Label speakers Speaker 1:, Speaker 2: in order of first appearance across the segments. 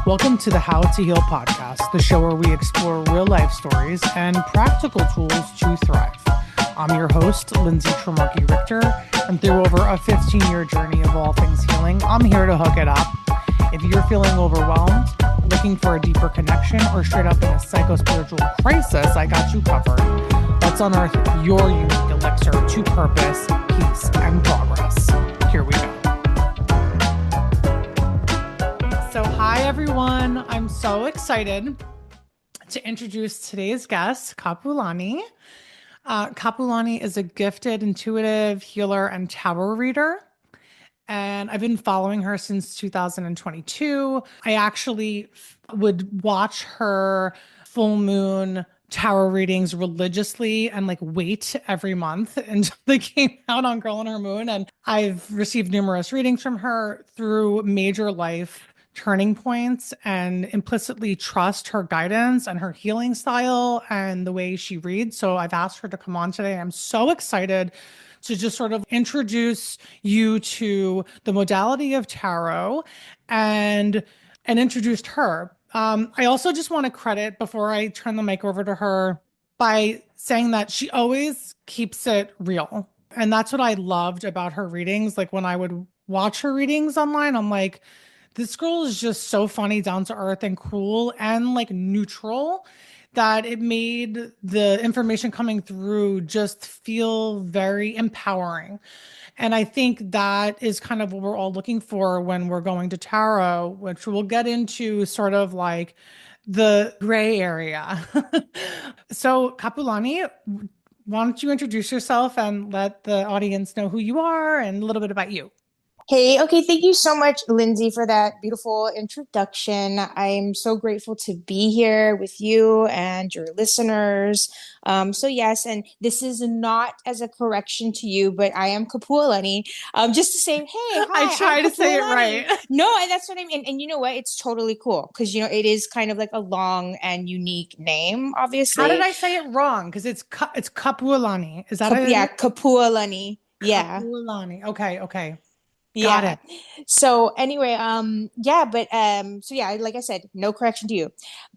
Speaker 1: Welcome to the How to Heal podcast, the show where we explore real life stories and practical tools to thrive. I'm your host, Lindsay Trimarchi Richter, and through over a 15-year journey of all things healing, I'm here to hook it up. If you're feeling overwhelmed, looking for a deeper connection, or straight up in a psycho-spiritual crisis, I got you covered. Let's unearth your unique elixir to purpose, peace, and progress. Here we go. So hi, everyone. I'm so excited to introduce today's guest, Kapualani. Kapualani is a gifted, intuitive healer and tarot reader. And I've been following her since 2022. I actually would watch her full moon tarot readings religiously and wait every month until they came out on Girl and Her Moon. And I've received numerous readings from her through major life turning points and implicitly trust her guidance and her healing style and the way she reads. So I've asked her to come on today. I'm so excited to just sort of introduce you to the modality of tarot and introduced her. I also just want to credit, before I turn the mic over to her, by saying that she always keeps it real. And that's what I loved about her readings. Like when I would watch her readings online, I'm like, this girl is just so funny, down to earth and cool and neutral, that it made the information coming through just feel very empowering. And I think that is kind of what we're all looking for when we're going to tarot, which we'll get into sort of like the gray area. So Kapualani, why don't you introduce yourself and let the audience know who you are and a little bit about you?
Speaker 2: Hey, okay, thank you so much, Lindsay, for that beautiful introduction. I'm so grateful to be here with you and your listeners. So yes, and this is not as a correction to you, but I am Kapualani. Just to say, hey,
Speaker 1: I
Speaker 2: hi,
Speaker 1: try
Speaker 2: I'm
Speaker 1: to say it
Speaker 2: Kapualani.
Speaker 1: right.
Speaker 2: No, and that's what I mean. And you know what? It's totally cool because it is kind of like a long and unique name,
Speaker 1: How did
Speaker 2: obviously.
Speaker 1: I say it wrong? Because it's Kapualani. Is that
Speaker 2: Yeah,
Speaker 1: it?
Speaker 2: Kapualani. Yeah.
Speaker 1: Kapualani. Okay. Got
Speaker 2: Yeah.
Speaker 1: it.
Speaker 2: So anyway, yeah, but so yeah, like I said, no correction to you.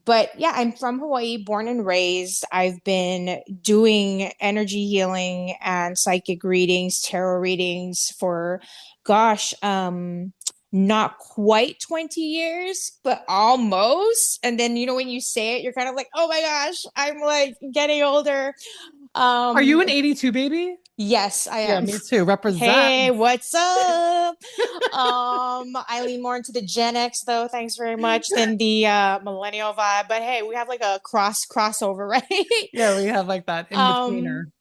Speaker 2: But yeah, I'm from Hawaii, born and raised. I've been doing energy healing and psychic readings, tarot readings for gosh, not quite 20 years, but almost. And then when you say it, you're kind of like, "Oh my gosh, I'm like getting older."
Speaker 1: Are you
Speaker 2: Um
Speaker 1: an 82 baby?
Speaker 2: yes, I
Speaker 1: Yeah,
Speaker 2: am.
Speaker 1: me too. Represent.
Speaker 2: Hey, what's up? I lean more into the Gen X though, thanks very much, than the millennial vibe. But hey, we have like a crossover, right?
Speaker 1: Yeah, we have that in betweener.
Speaker 2: um,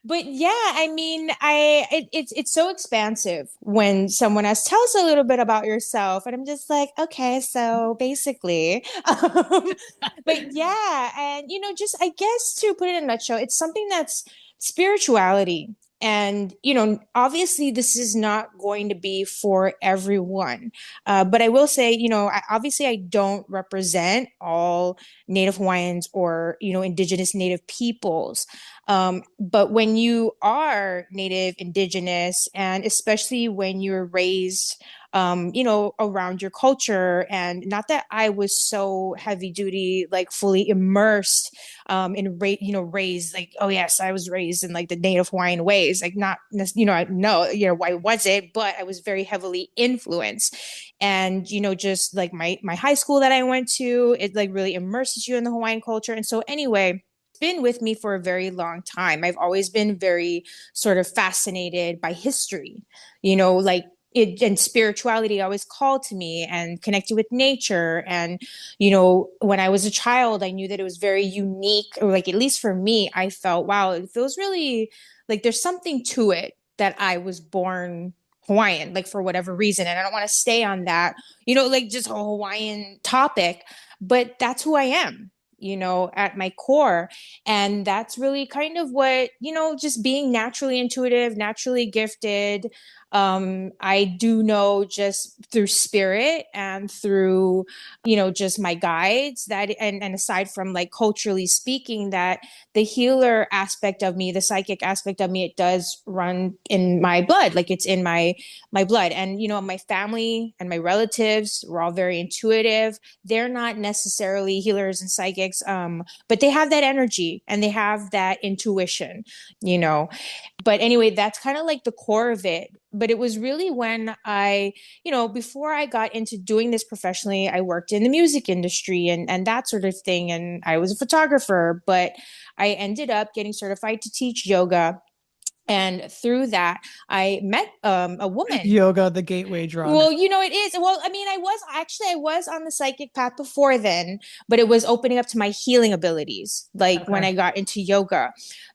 Speaker 2: but yeah, I mean, it's so expansive when someone asks, tell us a little bit about yourself, and I'm just like, okay, so basically, but yeah, and just I guess to put it in a nutshell, it's something that's spirituality. And, obviously, this is not going to be for everyone. But I will say, obviously, I don't represent all Native Hawaiians or, indigenous Native peoples. But when you are Native, Indigenous, and especially when you're raised, around your culture, and not that I was so heavy duty, like fully immersed, raised like, oh yes, I was raised in like the Native Hawaiian ways, like not, no, why was it? But I was very heavily influenced. And, just like my high school that I went to, it like really immerses you in the Hawaiian culture. And so anyway, been with me for a very long time. I've always been very sort of fascinated by history, like it and spirituality always called to me, and connected with nature. And, when I was a child, I knew that it was very unique, or like, at least for me, I felt, wow, it feels really like there's something to it that I was born Hawaiian, like for whatever reason. And I don't want to stay on that, like just a Hawaiian topic, but that's who I am, at my core. And that's really kind of what, just being naturally intuitive, naturally gifted, I do know just through spirit and through, just my guides that, and aside from like culturally speaking, that the healer aspect of me, the psychic aspect of me, it does run in my blood. Like it's in my blood. And, my family and my relatives were all very intuitive. They're not necessarily healers and psychics, but they have that energy and they have that intuition, you know. But anyway, that's kind of like the core of it. But it was really when before I got into doing this professionally, I worked in the music industry and that sort of thing. And I was a photographer, but I ended up getting certified to teach yoga. And through that, I met a woman.
Speaker 1: Yoga, the gateway drug.
Speaker 2: Well, it is. Well, I mean, I was on the psychic path before then, but it was opening up to my healing abilities, like when
Speaker 1: Okay.
Speaker 2: I got into yoga.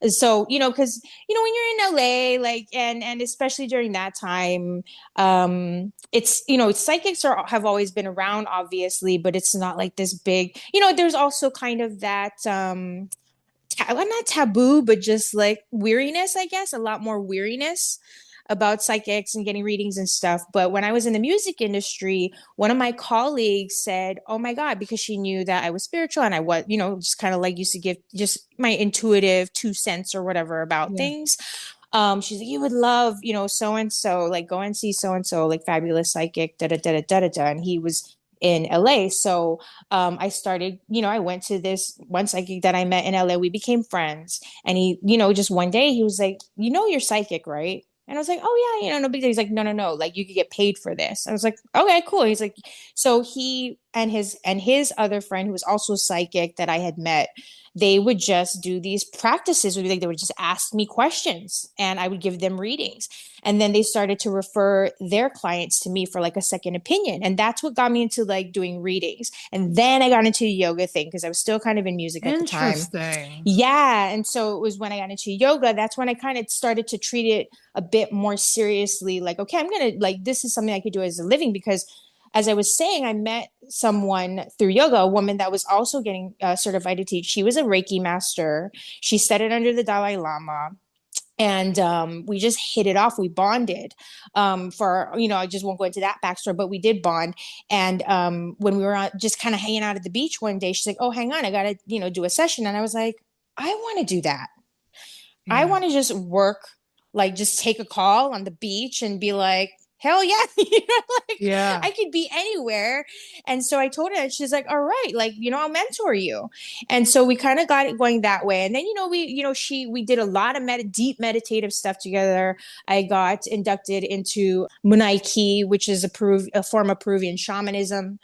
Speaker 2: So, because when you're in LA, like, and especially during that time, it's psychics have always been around, obviously, but it's not like this big. There's also kind of that well, not taboo, but just like weariness, I guess, a lot more weariness about psychics and getting readings and stuff. But when I was in the music industry, one of my colleagues said, "Oh my God," because she knew that I was spiritual and I was, just kind of like used to give just my intuitive 2 cents or whatever about
Speaker 1: Yeah.
Speaker 2: things. She's like, "You would love, so and so, like go and see so and so, like fabulous psychic, da da da da da da," and he was in LA. So I started, I went to this one psychic that I met in LA. We became friends. And he, just one day he was like, "You're psychic, right?" And I was like, "Oh yeah, no big deal." He's like, "No, no, no, like you could get paid for this." I was like, "Okay, cool." He's like, so he and his other friend who was also psychic that I had met, they would just do these practices. Like they would just ask me questions and I would give them readings. And then they started to refer their clients to me for like a second opinion. And that's what got me into like doing readings. And then I got into the yoga thing because I was still kind of in music at the time.
Speaker 1: Interesting.
Speaker 2: Yeah. And so it was when I got into yoga, that's when I kind of started to treat it a bit more seriously. Like, okay, I'm going to, like, this is something I could do as a living because as I was saying, I met someone through yoga, a woman that was also getting certified to teach. She was a Reiki master. She studied under the Dalai Lama. And we just hit it off. We bonded for, I just won't go into that backstory, but we did bond. And when we were just kind of hanging out at the beach one day, she's like, "Oh, hang on, I got to, do a session." And I was like, I want to do that. I
Speaker 1: Yeah.
Speaker 2: want to just work, like just take a call on the beach and be like, hell yeah, like
Speaker 1: Yeah.
Speaker 2: I could be anywhere. And so I told her, and she's like, "All right, like, I'll mentor you." And so we kind of got it going that way. And then, we did a lot of deep meditative stuff together. I got inducted into Munaiki, which is a form of Peruvian shamanism.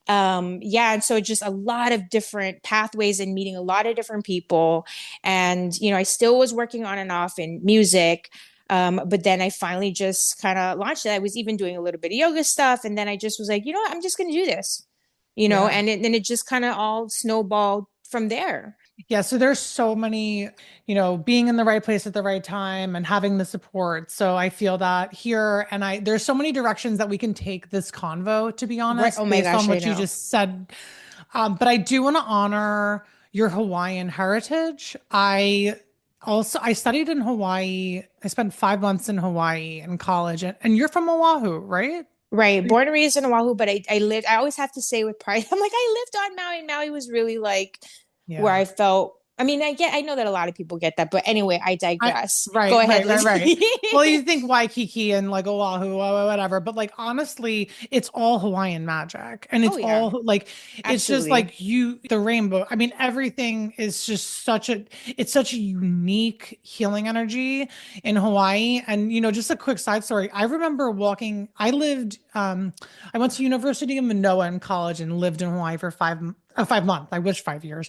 Speaker 2: Yeah, and so just a lot of different pathways and meeting a lot of different people. And I still was working on and off in music. But then I finally just kind of launched it. I was even doing a little bit of yoga stuff, and then I just was like, you know what, I'm just going to do this,
Speaker 1: Yeah.
Speaker 2: and then it just kind of all snowballed from there.
Speaker 1: Yeah, so there's so many, being in the right place at the right time and having the support. So I feel that here and there's so many directions that we can take this convo, to be
Speaker 2: Right. Oh
Speaker 1: honest,
Speaker 2: my
Speaker 1: based on
Speaker 2: gosh, I
Speaker 1: what you
Speaker 2: know.
Speaker 1: just said. But I do want to honor your Hawaiian heritage. I studied in Hawaii. I spent 5 months in Hawaii in college, and you're from Oahu, right?
Speaker 2: Right. Born and raised in Oahu, but I always have to say with pride, I'm like, I lived on Maui. Maui was really like where
Speaker 1: Yeah.
Speaker 2: I felt, I mean, I know that a lot of people get that, but anyway, I
Speaker 1: I
Speaker 2: digress. Go
Speaker 1: right,
Speaker 2: ahead,
Speaker 1: right, right, right.
Speaker 2: Lindsay.
Speaker 1: Well, you think Waikiki and like Oahu, whatever, but like honestly, it's all Hawaiian magic, and
Speaker 2: Oh
Speaker 1: it's
Speaker 2: yeah,
Speaker 1: all like it's just
Speaker 2: absolutely.
Speaker 1: like the rainbow. I mean, everything is just it's such a unique healing energy in Hawaii. And just a quick side story. I remember walking. I went to University of Manoa in college and lived in Hawaii for 5 months. I wish 5 years.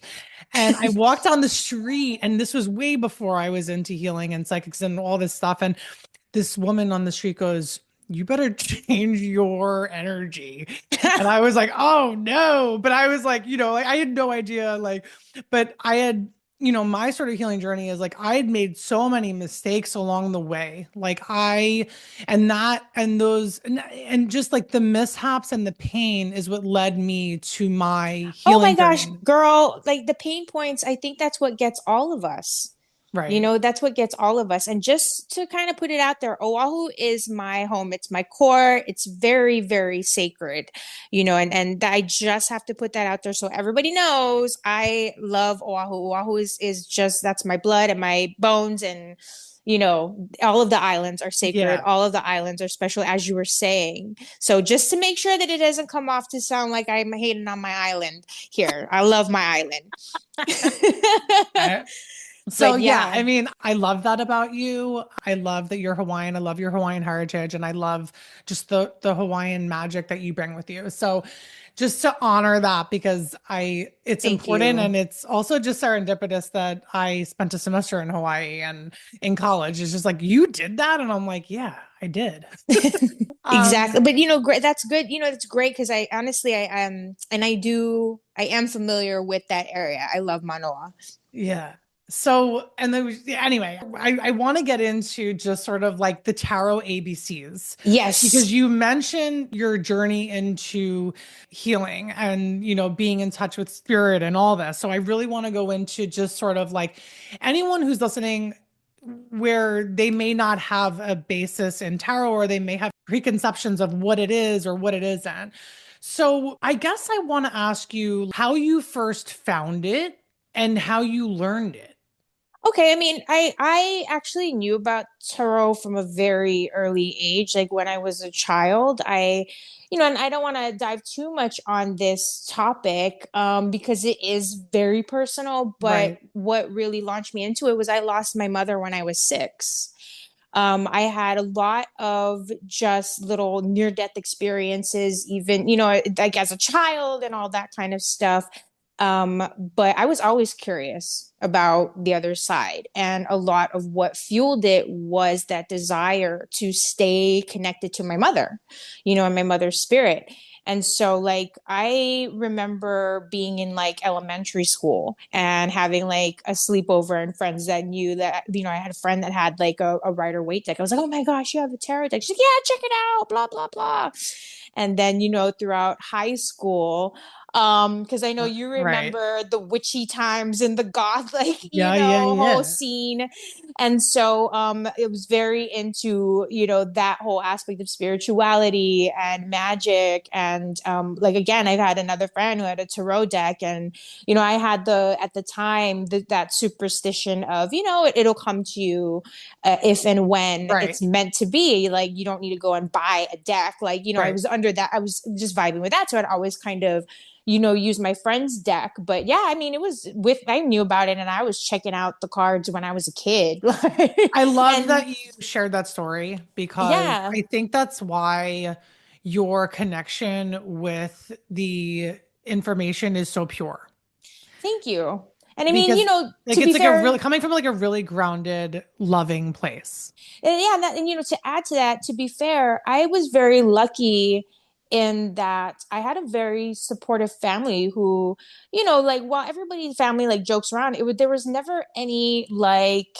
Speaker 1: And I walked down the street, and this was way before I was into healing and psychics and all this stuff. And this woman on the street goes, "You better change your energy." And I was like, "Oh no." But I was like, like I had no idea. But I had, my sort of healing journey is like I had made so many mistakes along the way. And just like the mishaps and the pain is what led me to my
Speaker 2: Oh my
Speaker 1: healing
Speaker 2: gosh,
Speaker 1: journey.
Speaker 2: girl, like the pain points, I think that's what gets all of us.
Speaker 1: Right.
Speaker 2: That's what gets all of us. And just to kind of put it out there, Oahu is my home. It's my core. It's very, very sacred, and I just have to put that out there so everybody knows I love Oahu. Oahu is just, that's my blood and my bones. And, all of the islands are sacred.
Speaker 1: Yeah.
Speaker 2: All of the islands are special, as you were saying. So just to make sure that it doesn't come off to sound like I'm hating on my island here, I love my island.
Speaker 1: Okay. So
Speaker 2: But
Speaker 1: yeah,
Speaker 2: yeah.
Speaker 1: I mean, I love that about you. I love that you're Hawaiian. I love your Hawaiian heritage, and I love just the Hawaiian magic that you bring with you. So just to honor that, because it's
Speaker 2: Thank
Speaker 1: important,
Speaker 2: you.
Speaker 1: and it's also just serendipitous that I spent a semester in Hawaii and in college. It's just like, you did that, and I'm like, yeah, I did.
Speaker 2: Exactly.
Speaker 1: Um,
Speaker 2: But great. That's good. It's great because I honestly, and I am familiar with that area. I love Manoa.
Speaker 1: Yeah. So, and then anyway, I want to get into just sort of like the tarot ABCs, because
Speaker 2: Yes.
Speaker 1: you mentioned your journey into healing and, being in touch with spirit and all this. So I really want to go into just sort of like anyone who's listening where they may not have a basis in tarot, or they may have preconceptions of what it is or what it isn't. So I guess I want to ask you how you first found it and how you learned it.
Speaker 2: Okay, I mean, I actually knew about tarot from a very early age, like when I was a child. And I don't want to dive too much on this topic, because it is very personal, but
Speaker 1: Right.
Speaker 2: what really launched me into it was I lost my mother when I was 6. I had a lot of just little near-death experiences, even, like as a child and all that kind of stuff. But I was always curious about the other side. And a lot of what fueled it was that desire to stay connected to my mother, and my mother's spirit. And so, like, I remember being in like elementary school and having like a sleepover, and friends that knew that, I had a friend that had like a Rider Waite deck. I was like, oh my gosh, you have a tarot deck. She's like, yeah, check it out, blah, blah, blah. And then, throughout high school, because I know you
Speaker 1: Right.
Speaker 2: remember the witchy times in the goth, like,
Speaker 1: Yeah, yeah,
Speaker 2: whole
Speaker 1: yeah.
Speaker 2: scene. And so it was very into, that whole aspect of spirituality and magic. And like, again, I had another friend who had a tarot deck. And, I had at the time, that superstition of, it'll come to you if and when
Speaker 1: Right.
Speaker 2: it's meant to be. Like, you don't need to go and buy a deck. Like, I
Speaker 1: Right.
Speaker 2: was under that. I was just vibing with that. So I'd always kind of, use my friend's deck. But yeah, I mean, I knew about it and I was checking out the cards when I was a kid.
Speaker 1: I love
Speaker 2: And
Speaker 1: that you shared that story, because
Speaker 2: yeah,
Speaker 1: I think that's why your connection with the information is so pure.
Speaker 2: thank you. And I mean,
Speaker 1: Because like
Speaker 2: to
Speaker 1: it's
Speaker 2: be
Speaker 1: like a
Speaker 2: fair,
Speaker 1: really coming from like a really grounded, loving place.
Speaker 2: and yeah, and to add to that, to be fair, I was very lucky in that I had a very supportive family who, like, while everybody's family like jokes around, there was never any like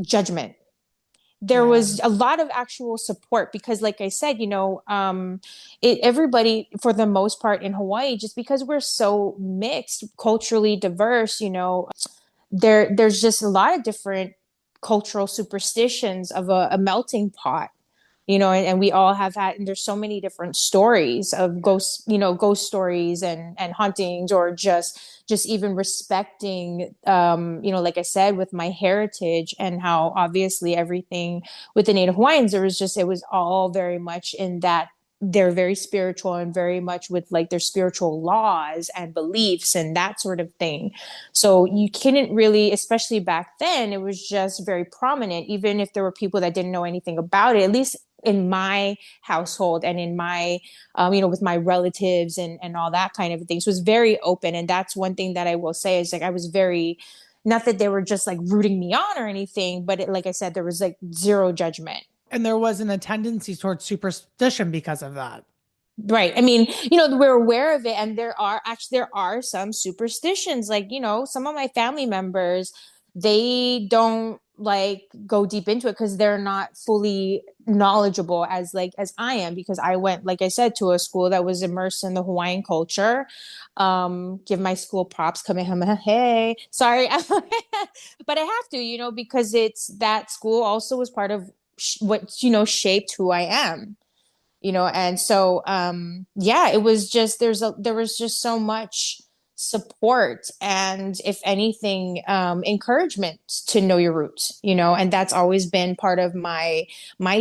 Speaker 2: judgment. There
Speaker 1: Yeah.
Speaker 2: was a lot of actual support because, like I said, everybody for the most part in Hawaii, just because we're so mixed, culturally diverse, there's just a lot of different cultural superstitions of a melting pot, and we all have had, and there's so many different stories of ghosts, ghost stories and hauntings, or just even respecting, like I said, with my heritage and how obviously everything with the Native Hawaiians, it was all very much in that they're very spiritual and very much with like their spiritual laws and beliefs and that sort of thing. So you couldn't really, especially back then, it was just very prominent, even if there were people that didn't know anything about it, at least in my household and in my, with my relatives and all that kind of thing. So it was very open. And that's one thing that I will say is like, I was very, not that they were just like rooting me on or anything, but like I said, there was like zero judgment.
Speaker 1: And there wasn't a tendency towards superstition because of that.
Speaker 2: Right. I mean, we're aware of it, and there are some superstitions. Like, some of my family members, they don't like go deep into it because they're not fully knowledgeable as I am, because I went, like I said, to a school that was immersed in the Hawaiian culture. Give my school props, Kamehameha. Hey, sorry, but I have to, because it's that school also was part of what shaped who I am. And so yeah, it was just there was just so much support, and if anything, encouragement to know your roots, and that's always been part of my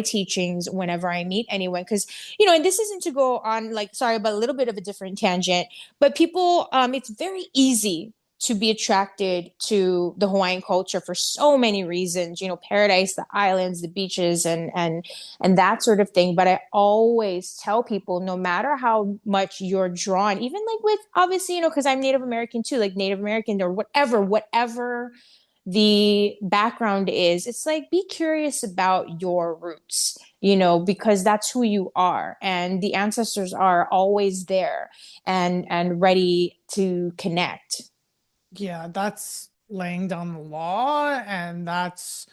Speaker 2: teachings whenever I meet anyone. Because and this isn't to go on, like, sorry, but a little bit of a different tangent, but people, it's very easy to be attracted to the Hawaiian culture for so many reasons, paradise, the islands, the beaches, and that sort of thing. But I always tell people, no matter how much you're drawn, even like with, obviously, because I'm Native American too, like Native American or whatever the background is, it's like, be curious about your roots, because that's who you are. And the ancestors are always there and ready to connect.
Speaker 1: Yeah, that's laying down the law, and that's,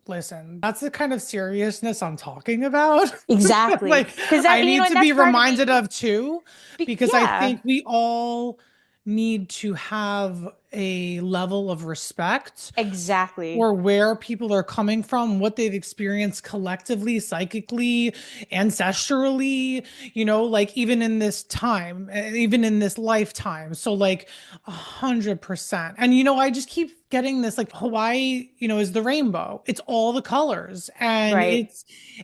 Speaker 1: listen, that's the kind of seriousness I'm talking about.
Speaker 2: Exactly.
Speaker 1: Like,
Speaker 2: Because
Speaker 1: I
Speaker 2: that,
Speaker 1: need
Speaker 2: and
Speaker 1: to
Speaker 2: that's
Speaker 1: be
Speaker 2: part of me.
Speaker 1: reminded of too, because I
Speaker 2: Yeah,
Speaker 1: think we all need to have a level of respect
Speaker 2: exactly.
Speaker 1: or where people are coming from, what they've experienced collectively, psychically, ancestrally, like even in this time, even in this lifetime. So like 100%. And I just keep getting this, like, Hawaii, is the rainbow. It's all the colors, and
Speaker 2: Right.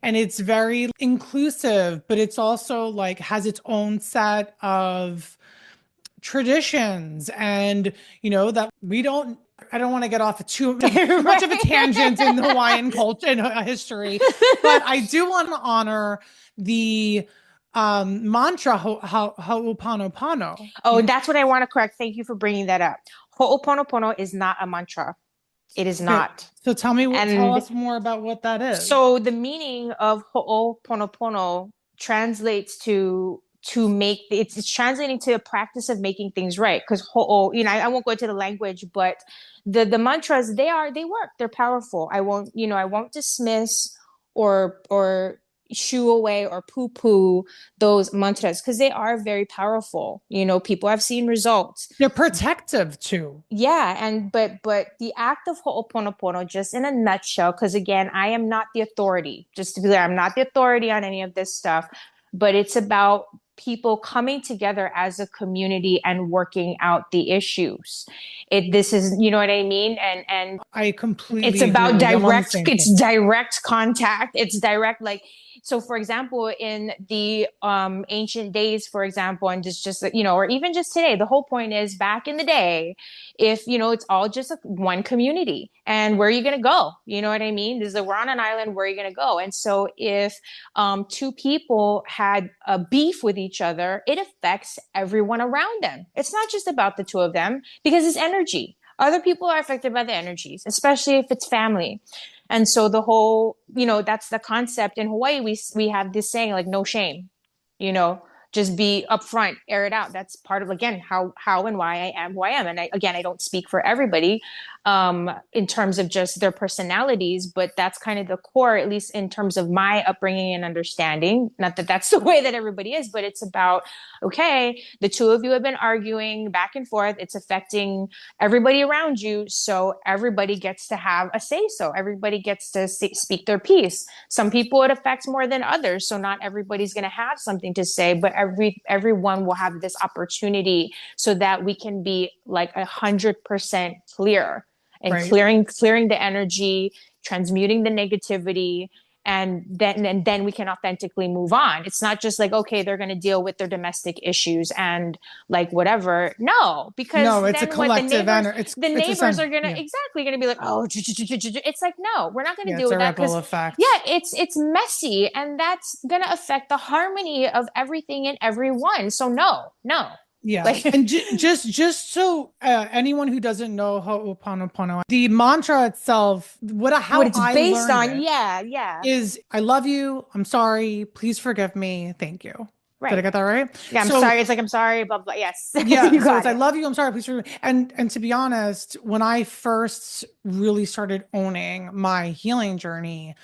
Speaker 1: it's very inclusive, but it's also like has its own set of traditions, and that we don't I don't want to get off too much of a tangent in Hawaiian culture and history, but I do want to honor the mantra Ho'oponopono.
Speaker 2: Oh, that's what I want to correct. Thank you for bringing that up. Ho'oponopono is not a mantra. It is
Speaker 1: Okay,
Speaker 2: not.
Speaker 1: so tell
Speaker 2: And
Speaker 1: us more about what that is.
Speaker 2: so the meaning of ho'oponopono translates to make, it's translating to a practice of making things right. Because ho'o, I won't go into the language, but the mantras, they work. They're powerful. I won't dismiss or shoo away or poo poo those mantras, because they are very powerful. People have seen results.
Speaker 1: They're protective too.
Speaker 2: Yeah, and but the act of Ho'oponopono, just in a nutshell, because again, I am not the authority. Just to be clear, I'm not the authority on any of this stuff, but it's about people coming together as a community and working out the issues. This is, you know what I mean? And
Speaker 1: I
Speaker 2: it's
Speaker 1: completely
Speaker 2: about
Speaker 1: agree. I'm on the same
Speaker 2: it's
Speaker 1: page.
Speaker 2: direct contact. It's direct, like, so for example, in the ancient days, for example, and just or even just today, the whole point is, back in the day, if it's all just one community, and where are you going to go? You know what I mean? We're on an island, where are you going to go? And so if two people had a beef with each other, it affects everyone around them. It's not just about the two of them, because it's energy. Other people are affected by the energies, especially if it's family. And so the whole, that's the concept in Hawaii. We have this saying, like, no shame, you know, just be upfront, air it out. That's part of, again, how and why I am who I am. And I don't speak for everybody in terms of just their personalities, but that's kind of the core, at least in terms of my upbringing and understanding. Not that that's the way that everybody is, but it's about, okay, the two of you have been arguing back and forth. It's affecting everybody around you. So everybody gets to have a say so. Everybody gets to speak their piece. Some people it affects more than others. So not everybody's going to have something to say, but everyone will have this opportunity, so that we can be like 100% clear, and
Speaker 1: Right.
Speaker 2: clearing the energy, transmuting the negativity, and then we can authentically move on. It's not just like, okay, they're going to deal with their domestic issues and like whatever. No, because
Speaker 1: No, it's a
Speaker 2: then what,
Speaker 1: collective energy.
Speaker 2: the
Speaker 1: It's a
Speaker 2: neighbors
Speaker 1: sense.
Speaker 2: are going to,
Speaker 1: Yeah.
Speaker 2: exactly, going to be like, oh, it's like, no, we're not going to
Speaker 1: Yeah,
Speaker 2: deal
Speaker 1: it's
Speaker 2: with
Speaker 1: a
Speaker 2: that,
Speaker 1: ripple
Speaker 2: because
Speaker 1: effect.
Speaker 2: yeah, it's messy, and that's going to affect the harmony of everything and everyone. So no,
Speaker 1: Yeah.
Speaker 2: like
Speaker 1: And just so anyone who doesn't know Ho'oponopono, the mantra itself,
Speaker 2: what
Speaker 1: how
Speaker 2: it's
Speaker 1: I
Speaker 2: based
Speaker 1: learned
Speaker 2: on.
Speaker 1: it
Speaker 2: Yeah, yeah.
Speaker 1: is, I love you, I'm sorry, please forgive me, thank you. Did I
Speaker 2: Right.
Speaker 1: get that right?
Speaker 2: Yeah, I'm
Speaker 1: So
Speaker 2: sorry. It's like, I'm sorry, blah, blah. Yes.
Speaker 1: yeah,
Speaker 2: You
Speaker 1: so it's
Speaker 2: got
Speaker 1: I
Speaker 2: it.
Speaker 1: love you, I'm sorry, please forgive me. And to be honest, when I first really started owning my healing journey,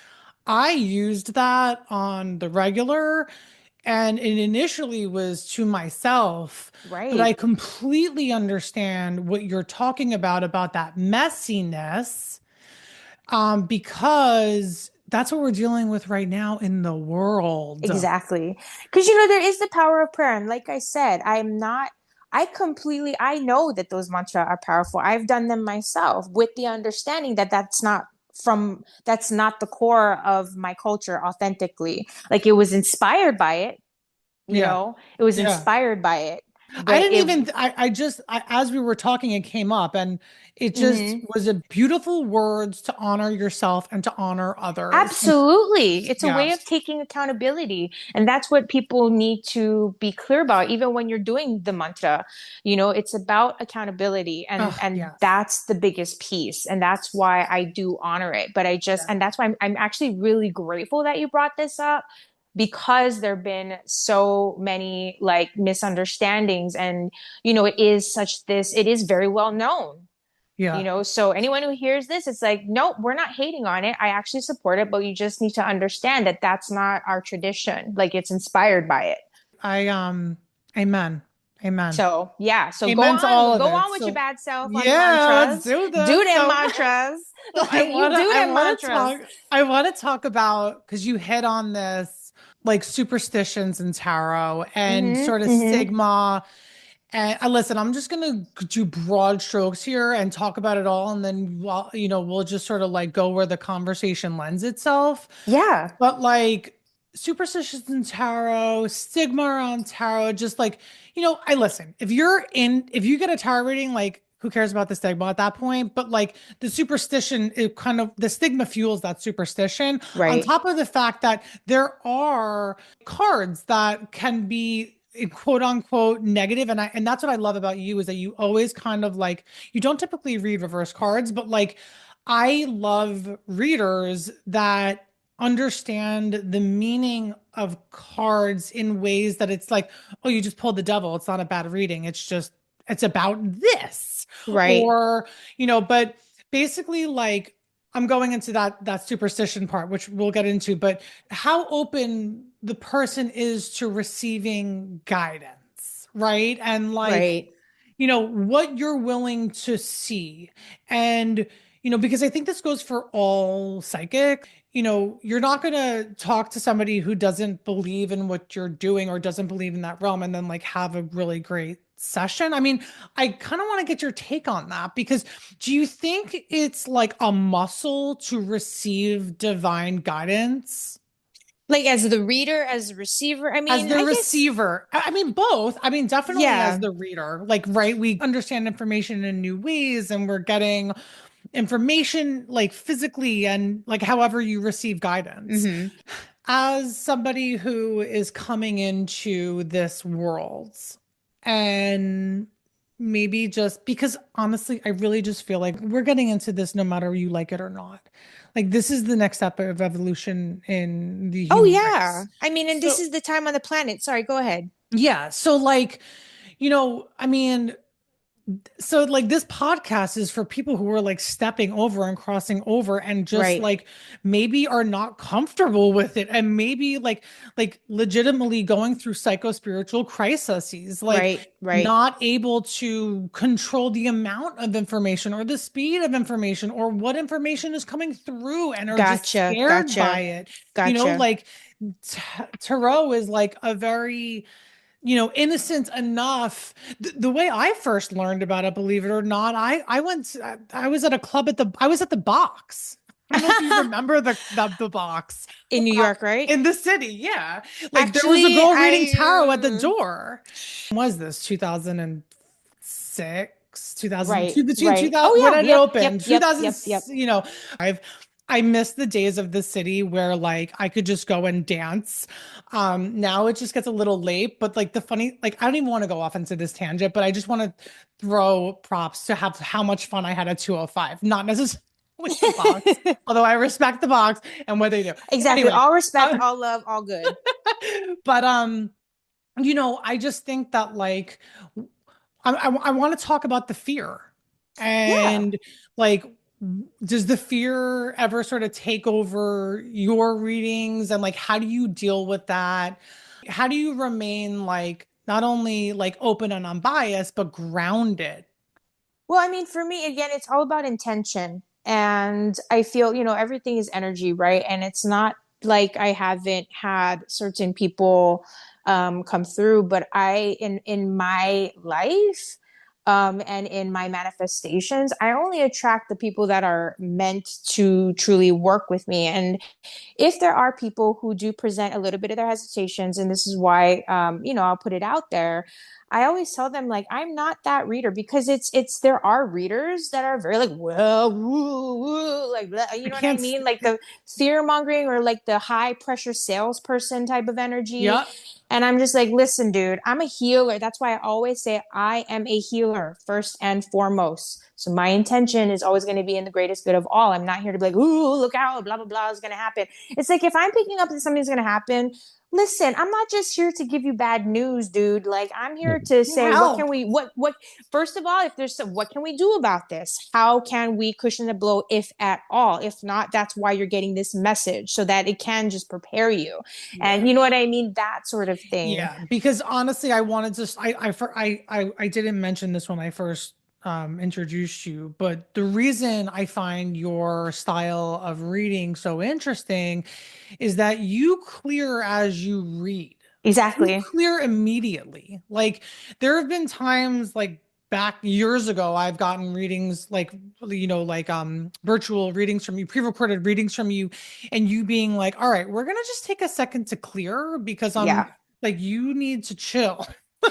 Speaker 1: I used that on the regular, and it initially was to myself, but I
Speaker 2: Right.
Speaker 1: completely understand what you're talking about that messiness, because that's what we're dealing with right now in the world.
Speaker 2: Exactly. Because, there is the power of prayer. And like I said, I know that those mantras are powerful. I've done them myself with the understanding that that's not the core of my culture authentically. Like it was inspired by it,
Speaker 1: Yeah.
Speaker 2: it was
Speaker 1: Yeah.
Speaker 2: inspired by it,
Speaker 1: I
Speaker 2: but
Speaker 1: didn't even, as we were talking, it came up, and it just
Speaker 2: Mhm.
Speaker 1: was a beautiful words to honor yourself and to honor others. And
Speaker 2: Absolutely. It's a
Speaker 1: yeah.
Speaker 2: way of taking accountability. And that's what people need to be clear about, even when you're doing the mantra. It's about accountability. And
Speaker 1: Oh,
Speaker 2: and
Speaker 1: yes.
Speaker 2: that's the biggest piece. And that's why I do honor it. But
Speaker 1: Yeah.
Speaker 2: and that's why I'm actually really grateful that you brought this up, because there have been so many like misunderstandings. And, it is very well known.
Speaker 1: Yeah.
Speaker 2: So anyone who hears this, it's like, nope, we're not hating on it. I actually support it, but you just need to understand that that's not our tradition. Like it's inspired by it.
Speaker 1: I, amen. Amen.
Speaker 2: So yeah, so
Speaker 1: Amen to all of
Speaker 2: go
Speaker 1: it.
Speaker 2: on with your
Speaker 1: So
Speaker 2: bad self on the
Speaker 1: yeah, let's
Speaker 2: mantras.
Speaker 1: do
Speaker 2: Do
Speaker 1: this.
Speaker 2: them
Speaker 1: So
Speaker 2: mantras.
Speaker 1: so
Speaker 2: Like you do
Speaker 1: I
Speaker 2: them
Speaker 1: want to
Speaker 2: mantras.
Speaker 1: talk about, because you hit on this, like superstitions and tarot and
Speaker 2: Mm-hmm.
Speaker 1: sort of
Speaker 2: Mm-hmm.
Speaker 1: stigma. And listen, I'm just gonna do broad strokes here and talk about it all, and then we'll just sort of like go where the conversation lends itself.
Speaker 2: Yeah.
Speaker 1: But like superstitions in tarot, stigma around tarot, just like, I listen. If you get a tarot reading, like who cares about the stigma at that point? But like the superstition, it kind of the stigma fuels that superstition. On
Speaker 2: Right.
Speaker 1: top of the fact that there are cards that can be quote unquote negative, and that's what I love about you, is that you always kind of like, you don't typically read reverse cards, but like I love readers that understand the meaning of cards in ways that it's like, oh, you just pulled the devil. It's not a bad reading. It's about this.
Speaker 2: Right.
Speaker 1: Or, but basically like I'm going into that superstition part, which we'll get into, but how open the person is to receiving guidance, right? And like,
Speaker 2: Right.
Speaker 1: what you're willing to see. And, because I think this goes for all psychic, you're not going to talk to somebody who doesn't believe in what you're doing or doesn't believe in that realm and then like have a really great session. I mean, I kind of want to get your take on that, because do you think it's like a muscle to receive divine guidance?
Speaker 2: Like as the reader, as the receiver. I
Speaker 1: As
Speaker 2: mean,
Speaker 1: the
Speaker 2: I guess,
Speaker 1: receiver, I mean, both. I mean, definitely as
Speaker 2: yeah.
Speaker 1: the reader, like, right, we understand information in new ways, and we're getting information like physically and like however you receive guidance.
Speaker 2: Mm-hmm.
Speaker 1: As somebody who is coming into this world, and maybe just because honestly, I really just feel like we're getting into this no matter you like it or not. Like, this is the next step of evolution in the
Speaker 2: Oh
Speaker 1: human
Speaker 2: yeah.
Speaker 1: race.
Speaker 2: I mean, and this
Speaker 1: So
Speaker 2: is the time on the planet. Sorry, go ahead.
Speaker 1: yeah. So like, I mean, so like this podcast is for people who are like stepping over and crossing over and just
Speaker 2: Right.
Speaker 1: like maybe are not comfortable with it, and maybe like legitimately going through psycho spiritual crises, like
Speaker 2: Right. Right.
Speaker 1: not able to control the amount of information or the speed of information or what information is coming through, and are just
Speaker 2: Gotcha.
Speaker 1: scared by
Speaker 2: Gotcha.
Speaker 1: it.
Speaker 2: Gotcha.
Speaker 1: Like tarot is like a very innocent enough. The way I first learned about it, believe it or not, I was at a club I was at the Box. I don't know if you remember the Box
Speaker 2: In New
Speaker 1: uh,
Speaker 2: York, right?
Speaker 1: in the city. Yeah. Like there was a
Speaker 2: Actually,
Speaker 1: girl reading tarot at the
Speaker 2: I
Speaker 1: door. When was this 2006, 2002,
Speaker 2: right,
Speaker 1: between
Speaker 2: right.
Speaker 1: 2000, when
Speaker 2: Oh
Speaker 1: it
Speaker 2: yeah, yep,
Speaker 1: opened,
Speaker 2: yep, yep,
Speaker 1: 2000,
Speaker 2: yep, yep.
Speaker 1: I've I miss the days of the city where like I could just go and dance. Now it just gets a little late, but like the funny, like I don't even want to go off into this tangent, but I just want to throw props to have how much fun I had at 205, not necessarily the Box, although I respect the Box and what they do.
Speaker 2: Exactly.
Speaker 1: Anyway,
Speaker 2: All respect,
Speaker 1: uh,
Speaker 2: all love, all good.
Speaker 1: but I just think that like I want to talk about the fear
Speaker 2: Yeah.
Speaker 1: and like does the fear ever sort of take over your readings and like how do you deal with that? How do you remain like not only like open and unbiased but grounded?
Speaker 2: Well, I mean, for me, again, it's all about intention. And I feel, everything is energy, right? And it's not like I haven't had certain people come through, but in my life, and in my manifestations, I only attract the people that are meant to truly work with me. And if there are people who do present a little bit of their hesitations, and this is why, I'll put it out there. I always tell them like I'm not that reader because there are readers that are very like well woo, woo, like
Speaker 1: I
Speaker 2: you know what I
Speaker 1: can't.
Speaker 2: mean, like the fear mongering or like the high pressure salesperson type of energy.
Speaker 1: Yeah.
Speaker 2: And I'm just like, listen, dude, I'm a healer. That's why I always say I am a healer first and foremost. So my intention is always going to be in the greatest good of all. I'm not here to be like, ooh, look out, blah blah blah is going to happen. It's like if I'm picking up that something's going to happen, listen, I'm not just here to give you bad news, dude. Like I'm here to say, what can
Speaker 1: Help.
Speaker 2: we, what, first of all, if there's some, what can we do about this? How can we cushion the blow, if at all? If not, that's why you're getting this message so that it can just prepare you.
Speaker 1: Yeah.
Speaker 2: And you know what I mean? That sort of thing.
Speaker 1: Yeah, because honestly, I wanted to. I didn't mention this when I first introduced you, but the reason I find your style of reading so interesting is that you clear as you read. You
Speaker 2: Exactly.
Speaker 1: clear immediately. Like there have been times like back years ago, I've gotten readings like like virtual readings from you, pre-recorded readings from you, and you being like, all right, we're gonna just take a second to clear because I'm
Speaker 2: Yeah.
Speaker 1: like you need to chill.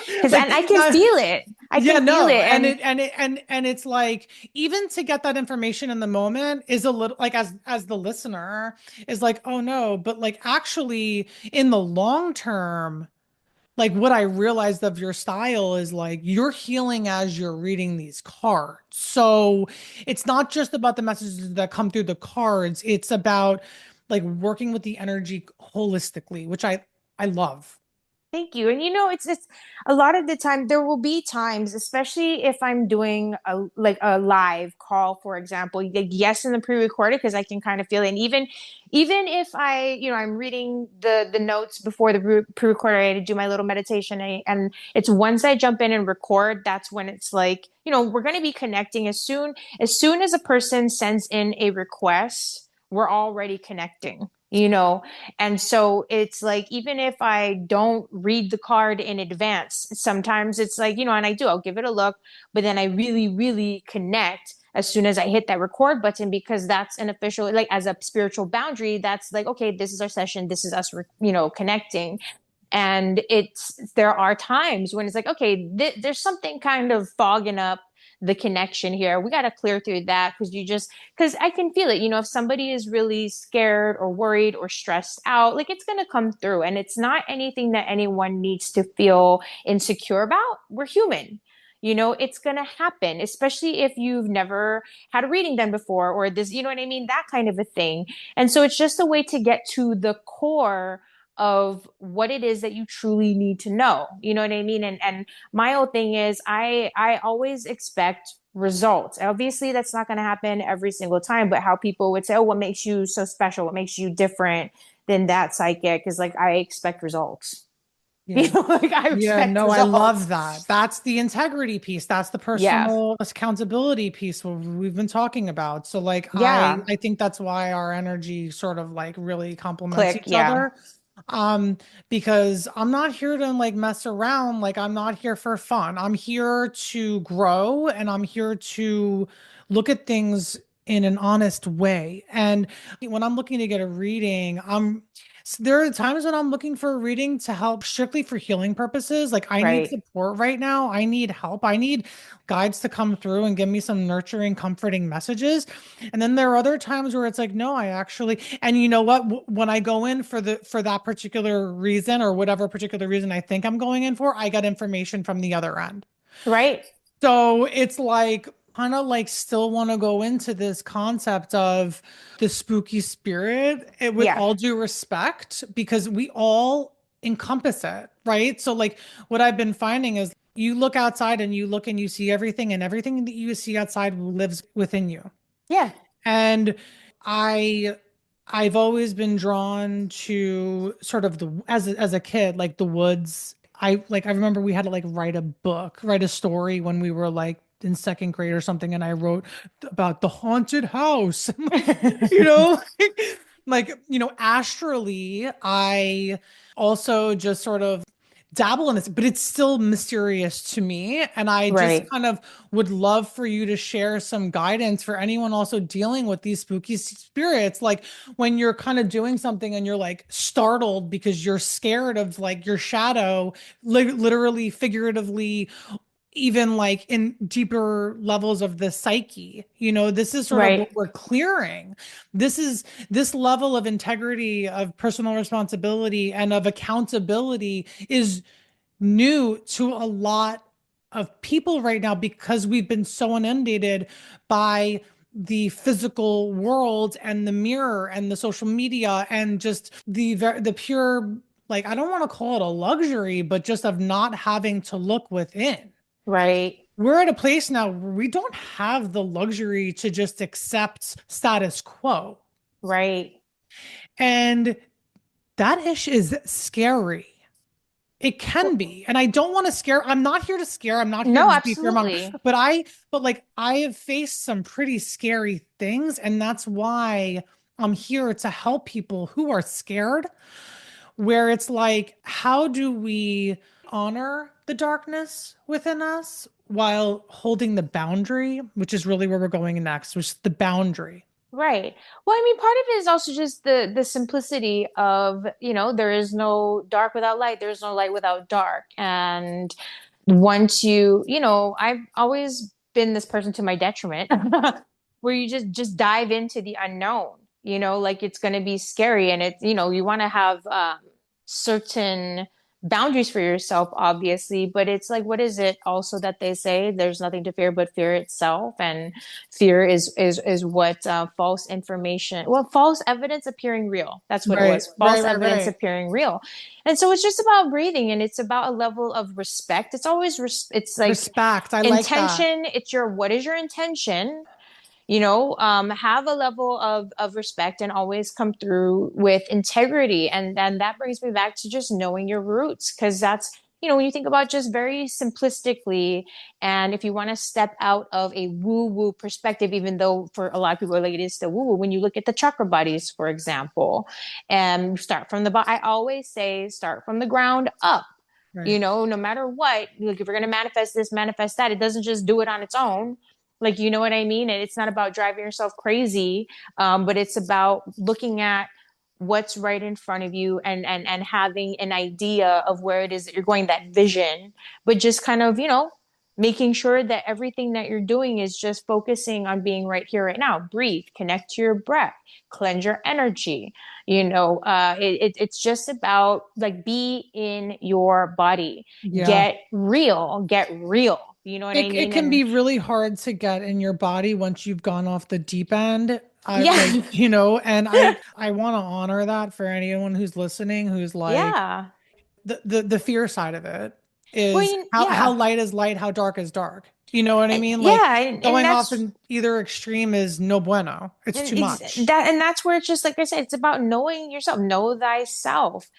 Speaker 2: Because,
Speaker 1: Like
Speaker 2: and I can
Speaker 1: not,
Speaker 2: feel it. I
Speaker 1: yeah,
Speaker 2: can feel
Speaker 1: no.
Speaker 2: it.
Speaker 1: And
Speaker 2: And
Speaker 1: and it's like even to get that information in the moment is a little like as the listener is like, oh no, but like actually in the long term, like what I realized of your style is like you're healing as you're reading these cards. So it's not just about the messages that come through the cards, it's about like working with the energy holistically, which I love.
Speaker 2: thank you. And it's a lot of the time there will be times, especially if I'm doing a live call, for example. Like, yes, in the pre-recorded because I can kind of feel it. And even if I'm reading the notes before the pre-recorded, I had to do my little meditation, and it's once I jump in and record, that's when it's like, we're going to be connecting as soon as a person sends in a request, we're already connecting. And so it's like, even if I don't read the card in advance, sometimes it's like, and I'll give it a look, but then I really, really connect as soon as I hit that record button, because that's an official, like as a spiritual boundary, that's like, okay, this is our session. This is us, connecting. And there are times when it's like, okay, there's something kind of fogging up the connection here. We got to clear through that because I can feel it. If somebody is really scared or worried or stressed out, like it's going to come through. And it's not anything that anyone needs to feel insecure about. We're human. It's going to happen, especially if you've never had a reading done before or this, you know what I mean? That kind of a thing. And so it's just a way to get to the core of what it is that you truly need to know. You know what I mean? And my whole thing is I always expect results. Obviously, that's not going to happen every single time, but how people would say, "Oh, what makes you so special? What makes you different than that psychic?" Is like I expect results.
Speaker 1: Yeah.
Speaker 2: Like I
Speaker 1: Yeah,
Speaker 2: expect
Speaker 1: no, I love
Speaker 2: results.
Speaker 1: that. That's the integrity piece. That's the
Speaker 2: Yeah.
Speaker 1: personal accountability piece what we've been talking about. So like
Speaker 2: Yeah.
Speaker 1: I think that's why our energy sort of like really complements
Speaker 2: Click.
Speaker 1: each
Speaker 2: Yeah.
Speaker 1: other. Because I'm not here to like mess around. Like I'm not here for fun. I'm here to grow and I'm here to look at things in an honest way. And when I'm looking to get a reading, there are times when I'm looking for a reading to help strictly for healing purposes. Like I need
Speaker 2: Right.
Speaker 1: support right now. I need help. I need guides to come through and give me some nurturing, comforting messages. And then there are other times where it's like, no, I actually, and you know what? When I go in for that particular reason or whatever particular reason I think I'm going in for, I get information from the other end.
Speaker 2: Right.
Speaker 1: So it's like kind of like still want to go into this concept of the spooky spirit with
Speaker 2: Yeah.
Speaker 1: all due respect because we all encompass it. right? So like what I've been finding is you look outside and you look and you see everything, and everything that you see outside lives within you.
Speaker 2: Yeah.
Speaker 1: And I I've always been drawn to sort of the as a kid, like the woods. I remember we had to like write a book, write a story when we were like in second grade or something, and I wrote about the haunted house. You know, astrally, I also just sort of dabble in this, but it's still mysterious to me. And I just
Speaker 2: Right.
Speaker 1: kind of would love for you to share some guidance for anyone also dealing with these spooky spirits. Like when you're kind of doing something and you're like startled because you're scared of like your shadow, literally, figuratively, even like in deeper levels of the psyche. This is sort of
Speaker 2: Right.
Speaker 1: what we're clearing. This level of integrity, of personal responsibility, and of accountability is new to a lot of people right now because we've been so inundated by the physical world and the mirror and the social media and just the pure, like, I don't want to call it a luxury, but just of not having to look within.
Speaker 2: Right.
Speaker 1: We're at a place now where we don't have the luxury to just accept status quo.
Speaker 2: Right.
Speaker 1: And that ish is scary. It can
Speaker 2: Well,
Speaker 1: be. And I don't want to scare. I'm not here to scare. I'm not here to
Speaker 2: no,
Speaker 1: just be fearmonger.
Speaker 2: absolutely.
Speaker 1: But like I have faced some pretty scary things. And that's why I'm here to help people who are scared, where it's like, how do we honor the darkness within us while holding the boundary, which is really where we're going next, which is the boundary.
Speaker 2: Right. Well, I mean, part of it is also just the simplicity of, there is no dark without light, there's no light without dark. And once I've always been this person to my detriment, where you just dive into the unknown, like it's going to be scary, and it's, you want to have certain boundaries for yourself, obviously, but it's like, what is it also that they say? There's nothing to fear but fear itself, and fear is what false information, well, false evidence appearing real. That's what it
Speaker 1: Right,
Speaker 2: was.
Speaker 1: right,
Speaker 2: False
Speaker 1: right,
Speaker 2: evidence
Speaker 1: right.
Speaker 2: appearing real. And so it's just about breathing, and it's about a level of respect. It's always it's like
Speaker 1: Respect. I like that.
Speaker 2: intention. It's your, what is your intention? Have a level of respect, and always come through with integrity. And that brings me back to just knowing your roots, because that's, when you think about just very simplistically, and if you want to step out of a woo-woo perspective, even though for a lot of people like it is still woo-woo, when you look at the chakra bodies, for example, and start from the bottom, I always say start from the ground up.
Speaker 1: Right.
Speaker 2: No matter what, like if you're going to manifest this, manifest that, it doesn't just do it on its own. Like, you know what I mean? And it's not about driving yourself crazy, but it's about looking at what's right in front of you, and having an idea of where it is that you're going, that vision, but just kind of, making sure that everything that you're doing is just focusing on being right here, right now. Breathe, connect to your breath, cleanse your energy. It's just about like, be in your body,
Speaker 1: Yeah.
Speaker 2: get real, get real. You know what I
Speaker 1: It
Speaker 2: mean?
Speaker 1: can
Speaker 2: And
Speaker 1: be really hard to get in your body once you've gone off the deep end. I like,
Speaker 2: yeah,
Speaker 1: and I want to honor that for anyone who's listening, who's like
Speaker 2: yeah.
Speaker 1: the fear side of it
Speaker 2: Well,
Speaker 1: is how
Speaker 2: yeah.
Speaker 1: light is light, how dark is dark. You know what I mean? Like
Speaker 2: Yeah, and
Speaker 1: going off
Speaker 2: that's
Speaker 1: in either extreme is no bueno. It's
Speaker 2: and
Speaker 1: too much.
Speaker 2: that's where it's just like I said, it's about knowing yourself, know thyself,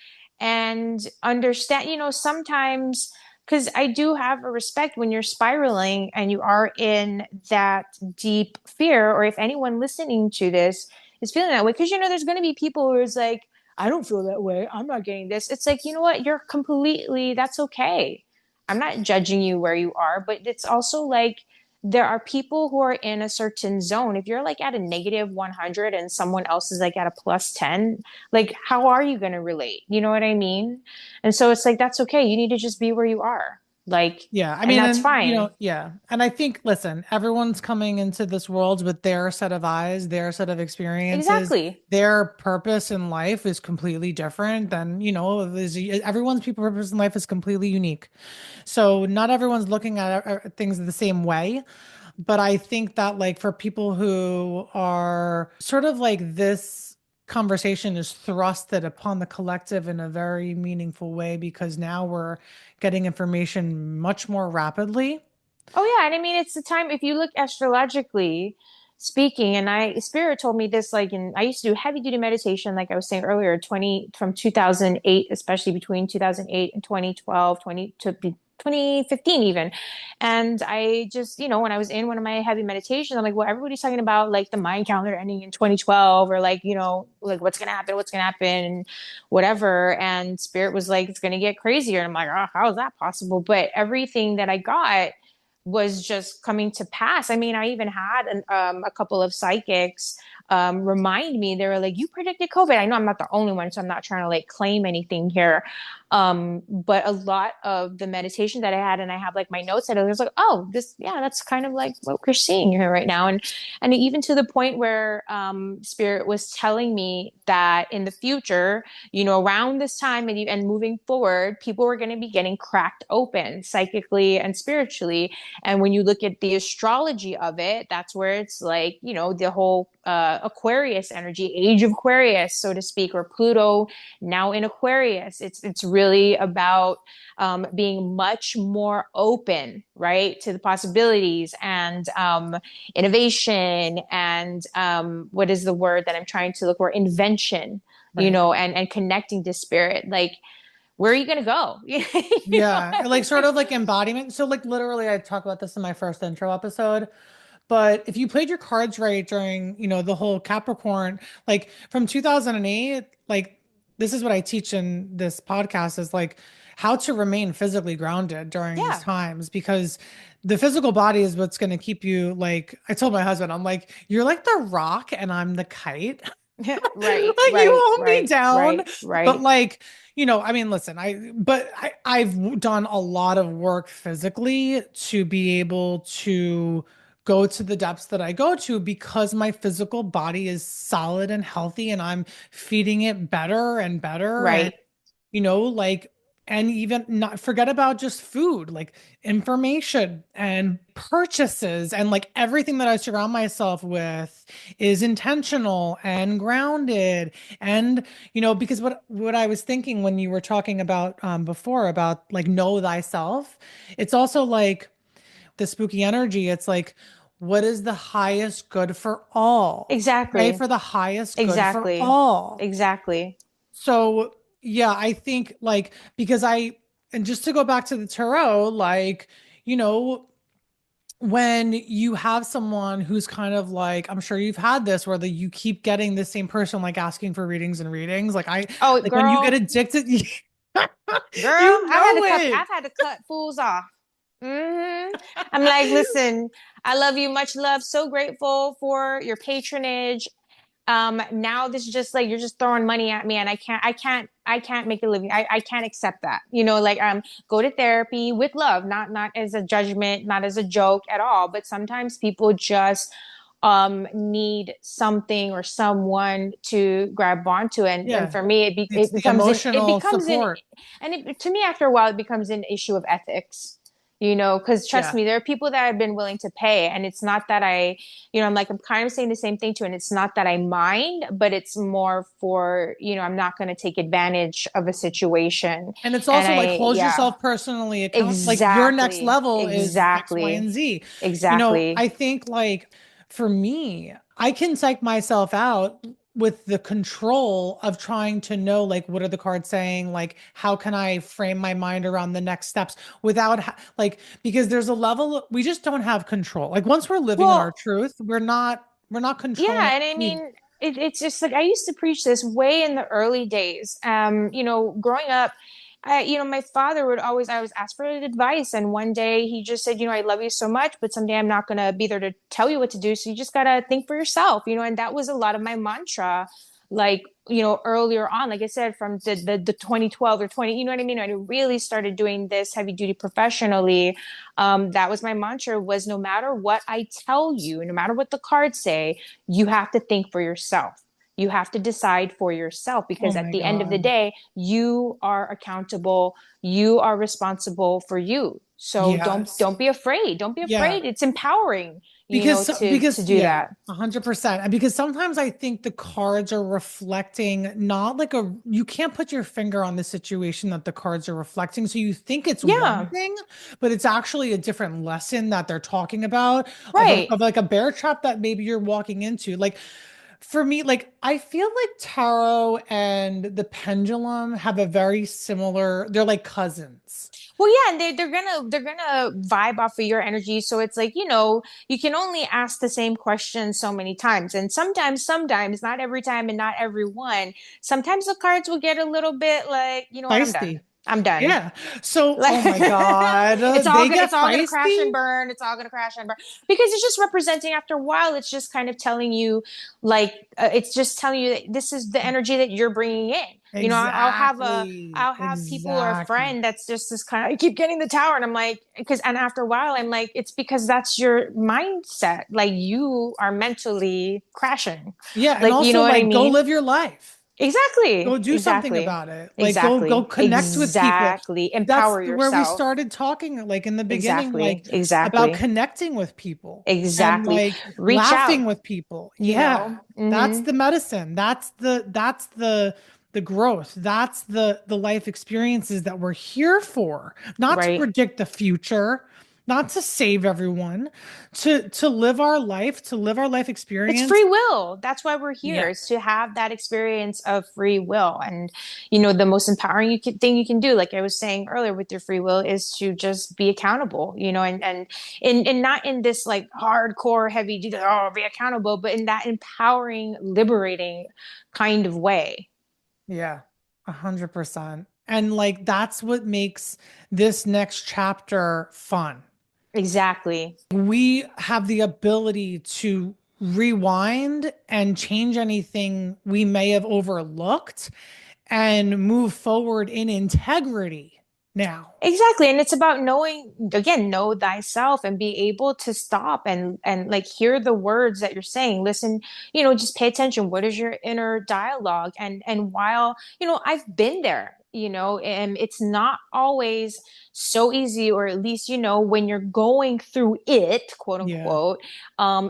Speaker 2: and understand, sometimes, because I do have a respect when you're spiraling and you are in that deep fear, or if anyone listening to this is feeling that way, because there's going to be people who is like, I don't feel that way, I'm not getting this. It's like, you know what, you're completely, that's okay. I'm not judging you where you are, but it's also like, there are people who are in a certain zone. If you're like at a negative 100 and someone else is like at a plus 10, like, how are you going to relate? You know what I mean? And so it's like, that's okay. You need to just be where you are. Like,
Speaker 1: Yeah, I
Speaker 2: and
Speaker 1: mean,
Speaker 2: that's
Speaker 1: and
Speaker 2: fine.
Speaker 1: yeah. And I think, listen, everyone's coming into this world with their set of eyes, their set of experiences.
Speaker 2: Exactly.
Speaker 1: Their purpose in life is completely different than, everyone's people purpose in life is completely unique. So not everyone's looking at things the same way. But I think that like for people who are sort of like this conversation is thrusted upon the collective in a very meaningful way because now we're getting information much more rapidly.
Speaker 2: Oh yeah, and I mean it's the time if you look astrologically speaking, and Spirit told me this like I used to do heavy duty meditation, like I was saying earlier, 20 from 2008, especially between 2008 and 2012, 2015 even. And I just, when I was in one of my heavy meditations, I'm like, well, everybody's talking about like the Mayan calendar ending in 2012 or like, like what's gonna happen, and whatever. And Spirit was like, it's gonna get crazier. And I'm like, oh, how is that possible? But everything that I got was just coming to pass. I mean, I even had a couple of psychics remind me. They were like, "You predicted COVID." I know I'm not the only one, so I'm not trying to like claim anything here. But a lot of the meditation that I had, and I have like my notes that I was like, "Oh, this, yeah, that's kind of like what we're seeing here right now." And even to the point where Spirit was telling me that in the future, around this time and moving forward, people were going to be getting cracked open psychically and spiritually. And when you look at the astrology of it, that's where it's like, the whole Aquarius energy, age of Aquarius, so to speak, or Pluto now in Aquarius. It's really about being much more open, right, to the possibilities and innovation and what is the word that I'm trying to look for? Invention,
Speaker 1: Right.
Speaker 2: and connecting to spirit. Like, where are you going to go? You know
Speaker 1: Yeah,
Speaker 2: what
Speaker 1: like
Speaker 2: I
Speaker 1: sort of like embodiment. So like literally I talk about this in my first intro episode, but if you played your cards right during, the whole Capricorn, like from 2008, like this is what I teach in this podcast is like how to remain physically grounded during these
Speaker 2: Yeah.
Speaker 1: times because the physical body is what's going to keep you like I told my husband, I'm like, you're like the rock and I'm the kite.
Speaker 2: Right,
Speaker 1: Like you
Speaker 2: right,
Speaker 1: hold me
Speaker 2: right,
Speaker 1: down,
Speaker 2: right,
Speaker 1: but
Speaker 2: right,
Speaker 1: like, I mean, listen, I've done a lot of work physically to be able to go to the depths that I go to because my physical body is solid and healthy and I'm feeding it better and better. And
Speaker 2: right.
Speaker 1: like, and even not forget about just food, like information and purchases and like everything that I surround myself with is intentional and grounded. And, because what I was thinking when you were talking about before about like know thyself, it's also like the spooky energy. It's like, what is the highest good for all? Pray
Speaker 2: Exactly,
Speaker 1: for the highest good for
Speaker 2: exactly,
Speaker 1: all.
Speaker 2: exactly.
Speaker 1: So yeah, I think like because and just to go back to the tarot, like, you know, when you have someone who's kind of like, I'm sure you've had this where you keep getting the same person like asking for readings. Like
Speaker 2: Oh,
Speaker 1: like when you get
Speaker 2: girl,
Speaker 1: addicted,
Speaker 2: girl,
Speaker 1: you know it.
Speaker 2: I've had to cut fools off. I'm like, listen, I love you, much love, so grateful for your patronage. Now this is just like you're just throwing money at me, and I can't make a living. I can't accept that. Like go to therapy with love, not as a judgment, not as a joke at all. But sometimes people just need something or someone to grab onto, and
Speaker 1: Yeah.
Speaker 2: for me
Speaker 1: It's
Speaker 2: it
Speaker 1: the
Speaker 2: becomes
Speaker 1: emotional support.
Speaker 2: to me after a while it becomes an issue of ethics. Because trust
Speaker 1: Yeah.
Speaker 2: me, there are people that have been willing to pay, and it's not that I'm like, I'm kind of saying the same thing too, and it's not that I mind, but it's more for, I'm not going to take advantage of a situation.
Speaker 1: And it's
Speaker 2: And
Speaker 1: also like hold
Speaker 2: yeah,
Speaker 1: yourself personally account. Like your next
Speaker 2: exactly,
Speaker 1: level is X, Y,
Speaker 2: exactly,
Speaker 1: and Z.
Speaker 2: exactly.
Speaker 1: I think like for me, I can psych myself out with the control of trying to know like what are the cards saying, like how can I frame my mind around the next steps without like because there's a level we just don't have control. Like once we're living in our
Speaker 2: Well,
Speaker 1: truth, we're not controlling
Speaker 2: yeah, and I
Speaker 1: any.
Speaker 2: mean, it's just like I used to preach this way in the early days. Growing up, my father would always, I was asked for advice, and one day he just said, I love you so much, but someday I'm not gonna be there to tell you what to do, so you just gotta think for yourself, and that was a lot of my mantra, like, earlier on, like I said, from the 2012 or 20, you know what I mean? I really started doing this heavy duty professionally. That was my mantra was no matter what I tell you, no matter what the cards say, you have to think for yourself. You have to decide for yourself
Speaker 1: Oh
Speaker 2: because at
Speaker 1: my
Speaker 2: the end of the
Speaker 1: God.
Speaker 2: day, you are accountable. You are responsible for you. So
Speaker 1: Yes.
Speaker 2: don't be afraid. Don't be
Speaker 1: Yeah.
Speaker 2: afraid. It's empowering,
Speaker 1: Because
Speaker 2: to do
Speaker 1: yeah,
Speaker 2: that.
Speaker 1: 100%. And because sometimes I think the cards are reflecting not like a you can't put your finger on the situation that the cards are reflecting. So you think it's one
Speaker 2: Yeah,
Speaker 1: thing, but it's actually a different lesson that they're talking about
Speaker 2: right.
Speaker 1: of like a bear trap that maybe you're walking into. Like for me, like I feel like tarot and the pendulum have a very similar, they're like cousins.
Speaker 2: Well, yeah, and they're gonna vibe off of your energy. So it's like, you can only ask the same question so many times. And sometimes, not every time and not every one, sometimes the cards will get a little bit like, you know what, I'm done.
Speaker 1: Feisty.
Speaker 2: I'm done.
Speaker 1: Yeah. So,
Speaker 2: Like
Speaker 1: oh my God, they
Speaker 2: it's
Speaker 1: get
Speaker 2: all gonna crash and
Speaker 1: feisty.
Speaker 2: burn. It's all gonna crash and burn because it's just representing. After a while, it's just kind of telling you, like, it's just telling you that this is the energy that you're bringing in.
Speaker 1: Exactly.
Speaker 2: I'll have people or a
Speaker 1: Exactly.
Speaker 2: friend that's just this kind of, I keep getting the tower, and I'm like, and after a while, I'm like, it's because that's your mindset. Like you are mentally crashing.
Speaker 1: Yeah. And
Speaker 2: Like, you
Speaker 1: also
Speaker 2: know what I
Speaker 1: like go
Speaker 2: mean?
Speaker 1: live your life. Go
Speaker 2: Exactly.
Speaker 1: do something
Speaker 2: Exactly.
Speaker 1: about it. Like go
Speaker 2: Exactly.
Speaker 1: connect with people.
Speaker 2: Exactly.
Speaker 1: That's
Speaker 2: Empower
Speaker 1: where we
Speaker 2: yourself.
Speaker 1: started talking like in the beginning,
Speaker 2: Exactly.
Speaker 1: like about
Speaker 2: Exactly.
Speaker 1: connecting with people and
Speaker 2: Exactly.
Speaker 1: like
Speaker 2: Reach
Speaker 1: laughing
Speaker 2: out,
Speaker 1: with people. Yeah. That's
Speaker 2: Mm-hmm.
Speaker 1: the medicine. That's the growth. That's the life experiences that we're here for. Not to
Speaker 2: Right.
Speaker 1: predict the future, not to save everyone, to live our life, to live our life
Speaker 2: It's
Speaker 1: experience.
Speaker 2: free will. That's why we're here,
Speaker 1: Yeah.
Speaker 2: is to have that experience of free will. And, the most empowering thing you can do, like I was saying earlier with your free will, is to just be accountable, and not in this like hardcore heavy, oh, be accountable, but in that empowering, liberating kind of way.
Speaker 1: Yeah, 100%. And like that's what makes this next chapter fun.
Speaker 2: Exactly.
Speaker 1: We have the ability to rewind and change anything we may have overlooked and move forward in integrity now.
Speaker 2: Exactly. And it's about knowing, again, know thyself and be able to stop and like hear the words that you're saying. Listen, just pay attention. What is your inner dialogue? And while, I've been there, and it's not always so easy, or at least, when you're going through it, quote
Speaker 1: Yeah.
Speaker 2: unquote,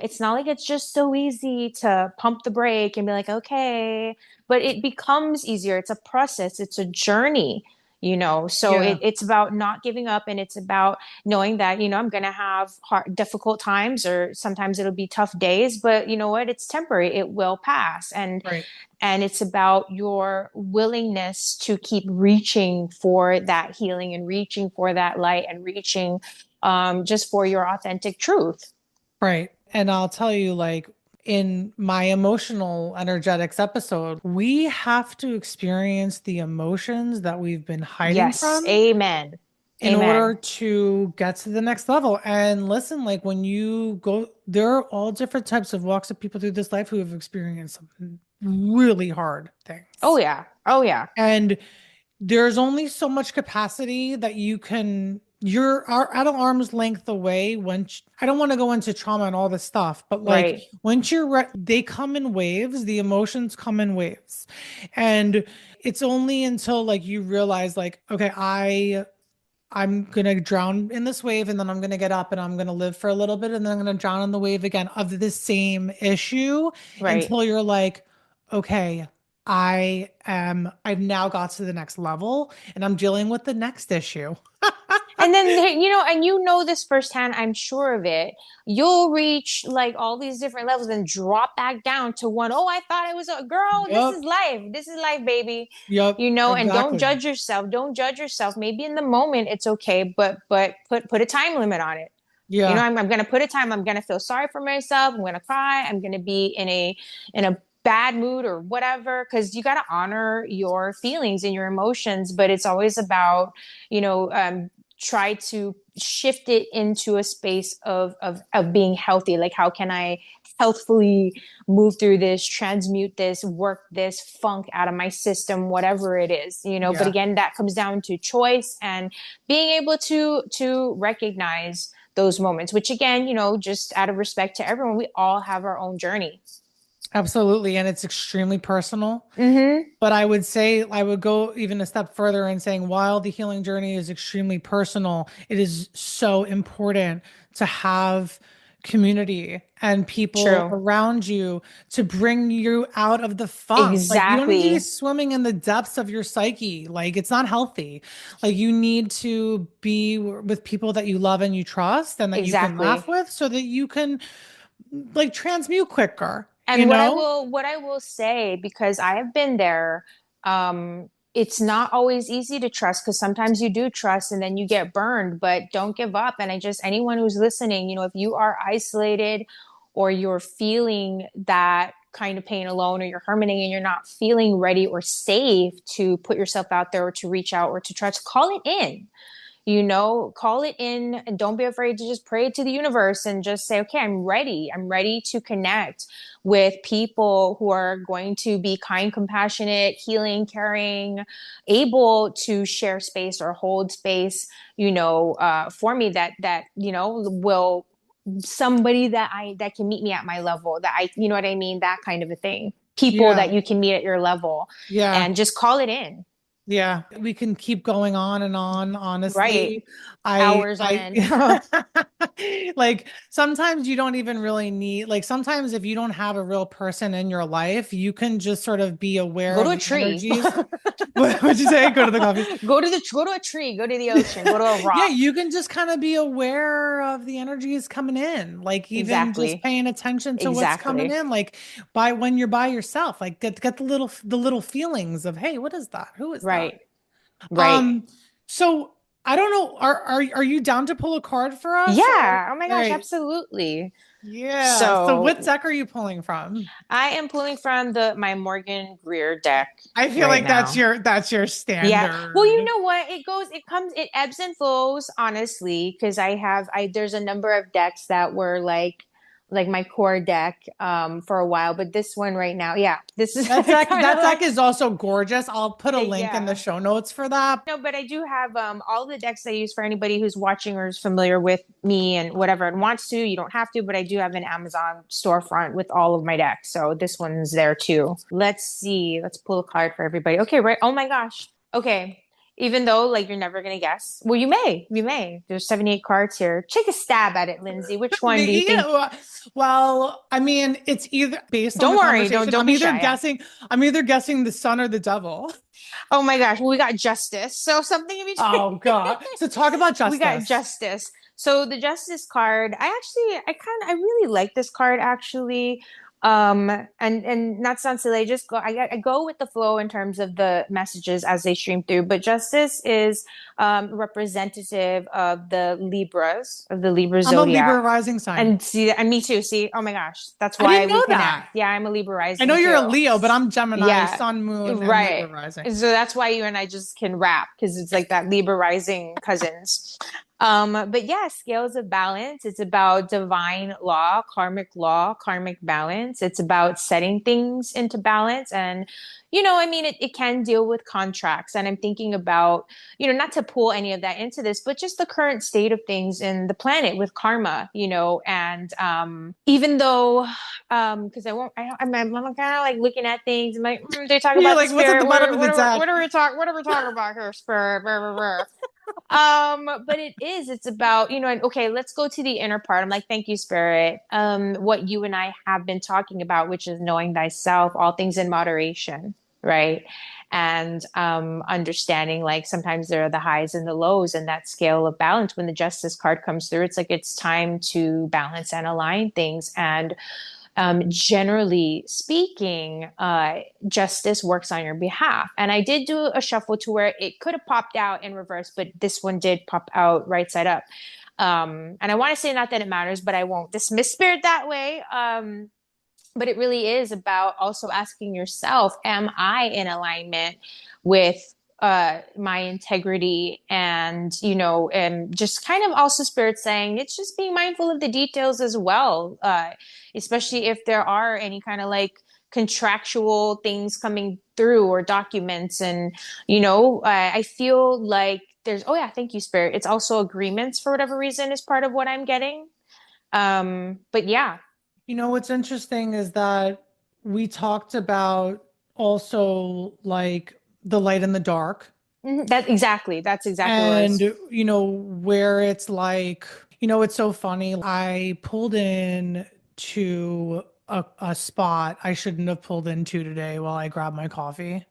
Speaker 2: it's not like it's just so easy to pump the brake and be like, okay, but it becomes easier. It's a process, it's a journey. So
Speaker 1: Yeah.
Speaker 2: it's about not giving up, and it's about knowing that, I'm going to have difficult times, or sometimes it'll be tough days, but you know what, it's temporary, it will pass.
Speaker 1: Right.
Speaker 2: And it's about your willingness to keep reaching for that healing, and reaching for that light, and reaching, just for your authentic truth.
Speaker 1: Right. And I'll tell you, like, in my emotional energetics episode, we have to experience the emotions that we've been hiding
Speaker 2: Yes,
Speaker 1: from
Speaker 2: amen.
Speaker 1: in order
Speaker 2: Amen.
Speaker 1: to get to the next level. And listen, like when you go, there are all different types of walks of people through this life who have experienced some really hard
Speaker 2: Oh
Speaker 1: things.
Speaker 2: yeah. Oh yeah.
Speaker 1: And there's only so much capacity that you're at an arm's length away I don't want to go into trauma and all this stuff, but like
Speaker 2: Right.
Speaker 1: once they come in waves, the emotions come in waves. And it's only until like you realize like, okay, I'm gonna drown in this wave and then I'm gonna get up and I'm gonna live for a little bit and then I'm gonna drown in the wave again of the same issue
Speaker 2: Right.
Speaker 1: until you're like, okay, I've now got to the next level and I'm dealing with the next issue.
Speaker 2: And then, and this firsthand, I'm sure of it. You'll reach like all these different levels and drop back down to one. Oh, I thought I was a girl. This
Speaker 1: Yep.
Speaker 2: is life. This is life, baby.
Speaker 1: Yep.
Speaker 2: And don't
Speaker 1: Exactly.
Speaker 2: judge yourself. Don't judge yourself. Maybe in the moment it's okay, but put a time limit on it.
Speaker 1: Yeah.
Speaker 2: I'm gonna put a time. I'm gonna feel sorry for myself. I'm gonna cry. I'm gonna be in a bad mood or whatever, because you got to honor your feelings and your emotions. But it's always about, try to shift it into a space of being healthy. Like, how can I healthfully move through this, transmute this, work this funk out of my system, whatever it is, but
Speaker 1: Yeah.
Speaker 2: again, that comes down to choice and being able to recognize those moments, which again, just out of respect to everyone, we all have our own journey.
Speaker 1: Absolutely. And it's extremely personal.
Speaker 2: Mm-hmm.
Speaker 1: But I would say, I would go even a step further in saying, while the healing journey is extremely personal, it is so important to have community and people
Speaker 2: True.
Speaker 1: around you to bring you out of the funk. Like, you don't need to be
Speaker 2: Exactly.
Speaker 1: swimming in the depths of your psyche. Like, it's not healthy. Like, you need to be with people that you love and you trust and that you can laugh
Speaker 2: Exactly.
Speaker 1: with so that you can like transmute quicker, you
Speaker 2: And
Speaker 1: know?
Speaker 2: what I will say, because I have been there, it's not always easy to trust because sometimes you do trust and then you get burned, but don't give up. And I just, anyone who's listening, if you are isolated or you're feeling that kind of pain alone or you're hermiting and you're not feeling ready or safe to put yourself out there or to reach out or to trust, call it in. Call it in and don't be afraid to just pray to the universe and just say, okay, I'm ready. I'm ready to connect with people who are going to be kind, compassionate, healing, caring, able to share space or hold space, for me will somebody that can meet me at my level, that you know what I mean? That kind of a thing. People
Speaker 1: Yeah.
Speaker 2: that you can meet at your level
Speaker 1: Yeah.
Speaker 2: and just call it in.
Speaker 1: Yeah, we can keep going on and on,
Speaker 2: Right.
Speaker 1: honestly.
Speaker 2: Hours on
Speaker 1: I
Speaker 2: end.
Speaker 1: like sometimes you don't even really need like sometimes if you don't have a real person in your life, you can just sort of be aware
Speaker 2: Go to
Speaker 1: of
Speaker 2: a
Speaker 1: the
Speaker 2: tree.
Speaker 1: energies. What would you say? Go to the coffee.
Speaker 2: Go to a tree, go to the ocean, go to a
Speaker 1: Yeah,
Speaker 2: rock.
Speaker 1: you can just kind of be aware of the energies coming in, like even just
Speaker 2: Exactly.
Speaker 1: paying attention to what's coming
Speaker 2: Exactly.
Speaker 1: in, like by when you're by yourself, like get the little feelings of, hey, what is that? Who is that?
Speaker 2: Right. Right.
Speaker 1: Um, so I don't know. Are you down to pull a card for us? Or
Speaker 2: Yeah. Oh my
Speaker 1: all
Speaker 2: gosh,
Speaker 1: right.
Speaker 2: absolutely.
Speaker 1: Yeah. So what
Speaker 2: So
Speaker 1: deck are you pulling from?
Speaker 2: I am pulling from the my Morgan Greer deck
Speaker 1: I feel
Speaker 2: right
Speaker 1: like that's
Speaker 2: now.
Speaker 1: your
Speaker 2: Yeah. Well, you
Speaker 1: standard.
Speaker 2: know what? It ebbs and flows, honestly, because there's a number of decks that were like my core deck for a while, but this one right now, yeah, this is
Speaker 1: That deck
Speaker 2: kind of
Speaker 1: that deck
Speaker 2: like
Speaker 1: is also gorgeous. I'll put a link in the
Speaker 2: yeah.
Speaker 1: show notes for that.
Speaker 2: No, but I do have all the decks I use for anybody who's watching or is familiar with me and whatever and wants to. You don't have to, but I do have an Amazon storefront with all of my decks. So this one's there too. Let's see. Let's pull a card for everybody. Okay, right. Oh my gosh. Okay. Even though like you're never gonna guess. Well, you may. You may. There's 78 cards here. Take a stab at it, Lindsay. Which one do you think?
Speaker 1: Yeah, well, I mean, it's either based on
Speaker 2: Don't
Speaker 1: the
Speaker 2: worry. Don't
Speaker 1: conversation.
Speaker 2: don't be shy. Yeah.
Speaker 1: I'm either guessing the sun or the devil.
Speaker 2: Oh my gosh. Well, we got justice. So something in between.
Speaker 1: Oh God. So talk about
Speaker 2: We got
Speaker 1: justice.
Speaker 2: justice. So the justice card, I really like this card actually. And not sound silly, I go with the flow in terms of the messages as they stream through. But justice is representative of the Libras, of the Libra
Speaker 1: I'm a Libra
Speaker 2: zodiac.
Speaker 1: rising sign.
Speaker 2: And see, and me too. See, oh my gosh, that's
Speaker 1: I
Speaker 2: why
Speaker 1: didn't
Speaker 2: we
Speaker 1: know
Speaker 2: connect.
Speaker 1: that.
Speaker 2: Yeah, I'm a Libra
Speaker 1: I know
Speaker 2: rising
Speaker 1: you're a
Speaker 2: too.
Speaker 1: Leo, but I'm Gemini,
Speaker 2: Yeah,
Speaker 1: Sun, Moon, and Libra
Speaker 2: right.
Speaker 1: rising.
Speaker 2: So that's why you and I just can rap because it's like that Libra rising cousins. But yeah, scales of balance. It's about divine law, karmic balance. It's about setting things into balance. And, I mean, it can deal with contracts. And I'm thinking about, not to pull any of that into this, but just the current state of things in the planet with karma, and even though because I'm kind of like looking at things. I'm like, they talk
Speaker 1: You're
Speaker 2: about the
Speaker 1: like, what's at the
Speaker 2: spirit.
Speaker 1: bottom of the deck?
Speaker 2: What are we talking about here, spirit? But it's about, and okay, let's go to the inner part. I'm like, thank you, spirit. What you and I have been talking about, which is knowing thyself, all things in moderation, right? And understanding like sometimes there are the highs and the lows and that scale of balance. When the justice card comes through, it's like it's time to balance and align things. And generally speaking, justice works on your behalf. And I did do a shuffle to where it could have popped out in reverse, but this one did pop out right side up. And I want to say not that it matters, but I won't dismiss spirit that way. But it really is about also asking yourself, am I in alignment with my integrity and just kind of also spirit saying it's just being mindful of the details as well, especially if there are any kind of like contractual things coming through or documents and I feel like there's oh yeah, thank you spirit, it's also agreements for whatever reason is part of what I'm getting, but yeah.
Speaker 1: You know, what's interesting is that we talked about also like the light and the dark.
Speaker 2: That's exactly what I
Speaker 1: And,
Speaker 2: was.
Speaker 1: where it's like, it's so funny. I pulled in to a spot I shouldn't have pulled into today while I grabbed my coffee.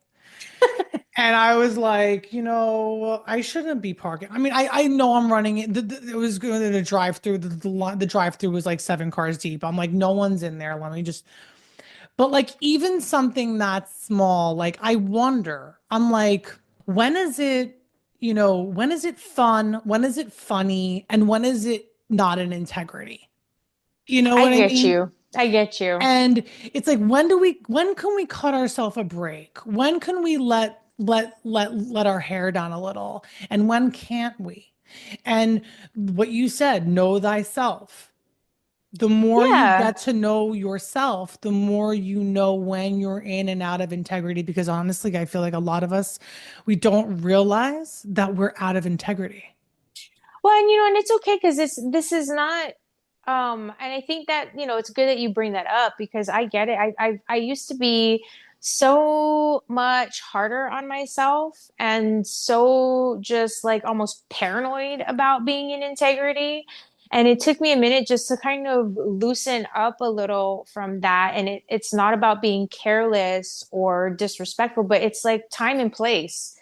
Speaker 1: And I was like, I shouldn't be parking. I mean, I know I'm running it. It was going to the drive through. The drive through was like 7 cars deep. I'm like, no one's in there. Let me just. But like, even something that small, like, I wonder. I'm like, when is it? When is it fun? When is it funny? And when is it not an integrity? You know
Speaker 2: I
Speaker 1: what I
Speaker 2: get
Speaker 1: mean?
Speaker 2: you. I get you.
Speaker 1: And it's like, when can we cut ourselves a break? When can we let our hair down a little? And when can't we? And what you said, know thyself. The more you
Speaker 2: Yeah.
Speaker 1: get to know yourself, the more you know when you're in and out of integrity. Because honestly, I feel like a lot of us, we don't realize that we're out of integrity.
Speaker 2: Well, and it's okay because this is not and I think that, it's good that you bring that up because I get it. I used to be so much harder on myself and so just like almost paranoid about being in integrity. And it took me a minute just to kind of loosen up a little from that. And it's not about being careless or disrespectful, but it's like time and place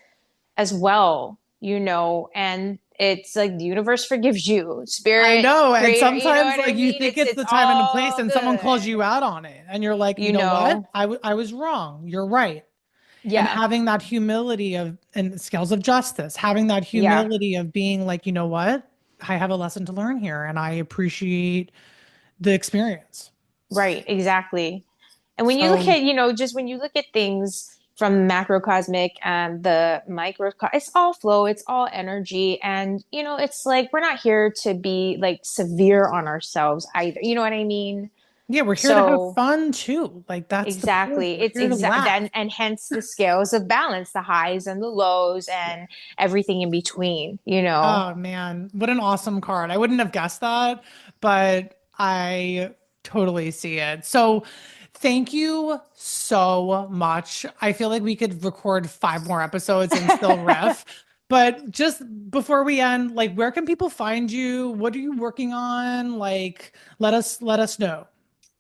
Speaker 2: as well, and it's like the universe forgives you,
Speaker 1: I
Speaker 2: spirit,
Speaker 1: know. And
Speaker 2: creator, you know
Speaker 1: sometimes
Speaker 2: what I
Speaker 1: like you
Speaker 2: mean?
Speaker 1: think
Speaker 2: It's
Speaker 1: it's
Speaker 2: it's
Speaker 1: the time and the place
Speaker 2: all
Speaker 1: and someone calls
Speaker 2: good,
Speaker 1: you out on it. And you're like, you
Speaker 2: you
Speaker 1: know what?
Speaker 2: know.
Speaker 1: I was wrong. You're right. And
Speaker 2: Yeah,
Speaker 1: having that humility and scales of justice, having that
Speaker 2: yeah,
Speaker 1: humility of being like, you know what? I have a lesson to learn here and I appreciate the experience.
Speaker 2: right, exactly. And when you look
Speaker 1: So
Speaker 2: at, just when you look at things from macrocosmic and the micro, it's all flow, it's all energy. And, it's like we're not here to be like severe on ourselves either. You know what I mean?
Speaker 1: yeah, we're here to have
Speaker 2: So
Speaker 1: fun too. Like that's the point.
Speaker 2: exactly.
Speaker 1: We're
Speaker 2: It's
Speaker 1: here to
Speaker 2: exact
Speaker 1: laugh.
Speaker 2: and hence the scales of balance, the highs and the lows and everything in between, you know.
Speaker 1: Oh man, what an awesome card. I wouldn't have guessed that, but I totally see it. So thank you so much. I feel like we could record 5 more episodes and still riff. But just before we end, like where can people find you? What are you working on? Like let us know.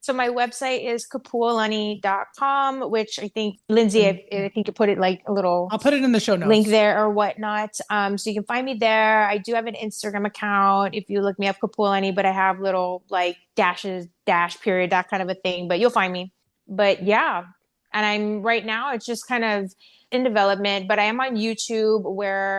Speaker 2: So my website is kapualani.com, which I think Lindsay,
Speaker 1: And
Speaker 2: I think you put it like a little
Speaker 1: I'll put it in the show
Speaker 2: link
Speaker 1: notes.
Speaker 2: there or whatnot. So you can find me there. I do have an Instagram account if you look me up Kapualani, but I have little like dashes, dash period, that kind of a thing. But you'll find me. But yeah, and I'm right now. It's just kind of in development, but I am on YouTube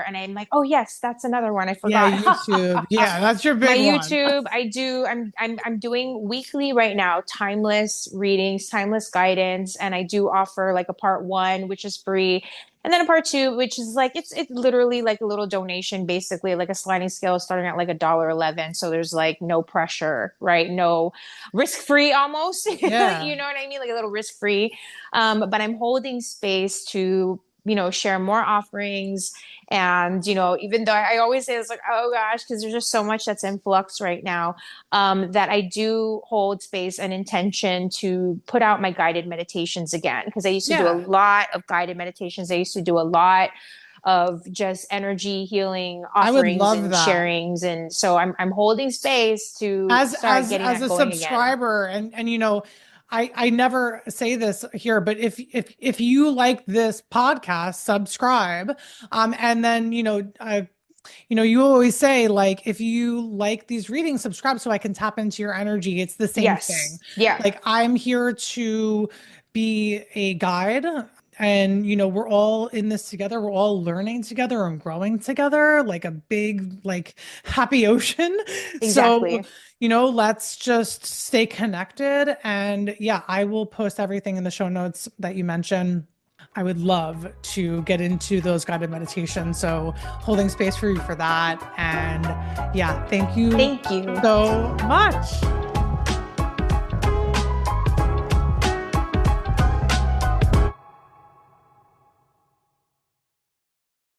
Speaker 2: and I'm like, oh yes, that's another one I
Speaker 1: Yeah,
Speaker 2: forgot.
Speaker 1: YouTube. Yeah, that's your
Speaker 2: My
Speaker 1: big one.
Speaker 2: YouTube, I'm doing weekly right now, timeless readings, timeless guidance, and I do offer like a part one, which is free, and then a part two, which is like it's literally like a little donation, basically like a sliding scale starting at like $1.11. So there's like no pressure, right? No risk free almost.
Speaker 1: Yeah.
Speaker 2: You know what I mean? Like a little risk free. But I'm holding space to, share more offerings and, even though I always say it's like, oh gosh, because there's just so much that's in flux right now, that I do hold space and intention to put out my guided meditations again. Because I used to do a
Speaker 1: Yeah.
Speaker 2: lot of guided meditations. I used to do a lot of just energy healing
Speaker 1: I would
Speaker 2: offerings
Speaker 1: love
Speaker 2: and
Speaker 1: that.
Speaker 2: sharings. And so I'm holding space to
Speaker 1: as
Speaker 2: start
Speaker 1: as
Speaker 2: getting
Speaker 1: as
Speaker 2: that
Speaker 1: a
Speaker 2: going again.
Speaker 1: subscriber and I never say this here, but if you like this podcast, subscribe. And then you always say like if you like these readings, subscribe so I can tap into your energy. It's the same thing.
Speaker 2: Yes. Yeah.
Speaker 1: Like I'm here to be a guide. And we're all in this together. We're all learning together and growing together like a big, like happy ocean. So,
Speaker 2: Exactly.
Speaker 1: let's just stay connected. And yeah, I will post everything in the show notes that you mentioned. I would love to get into those guided meditations. So, holding space for you for that. And yeah, thank you
Speaker 2: Thank you.
Speaker 1: so much.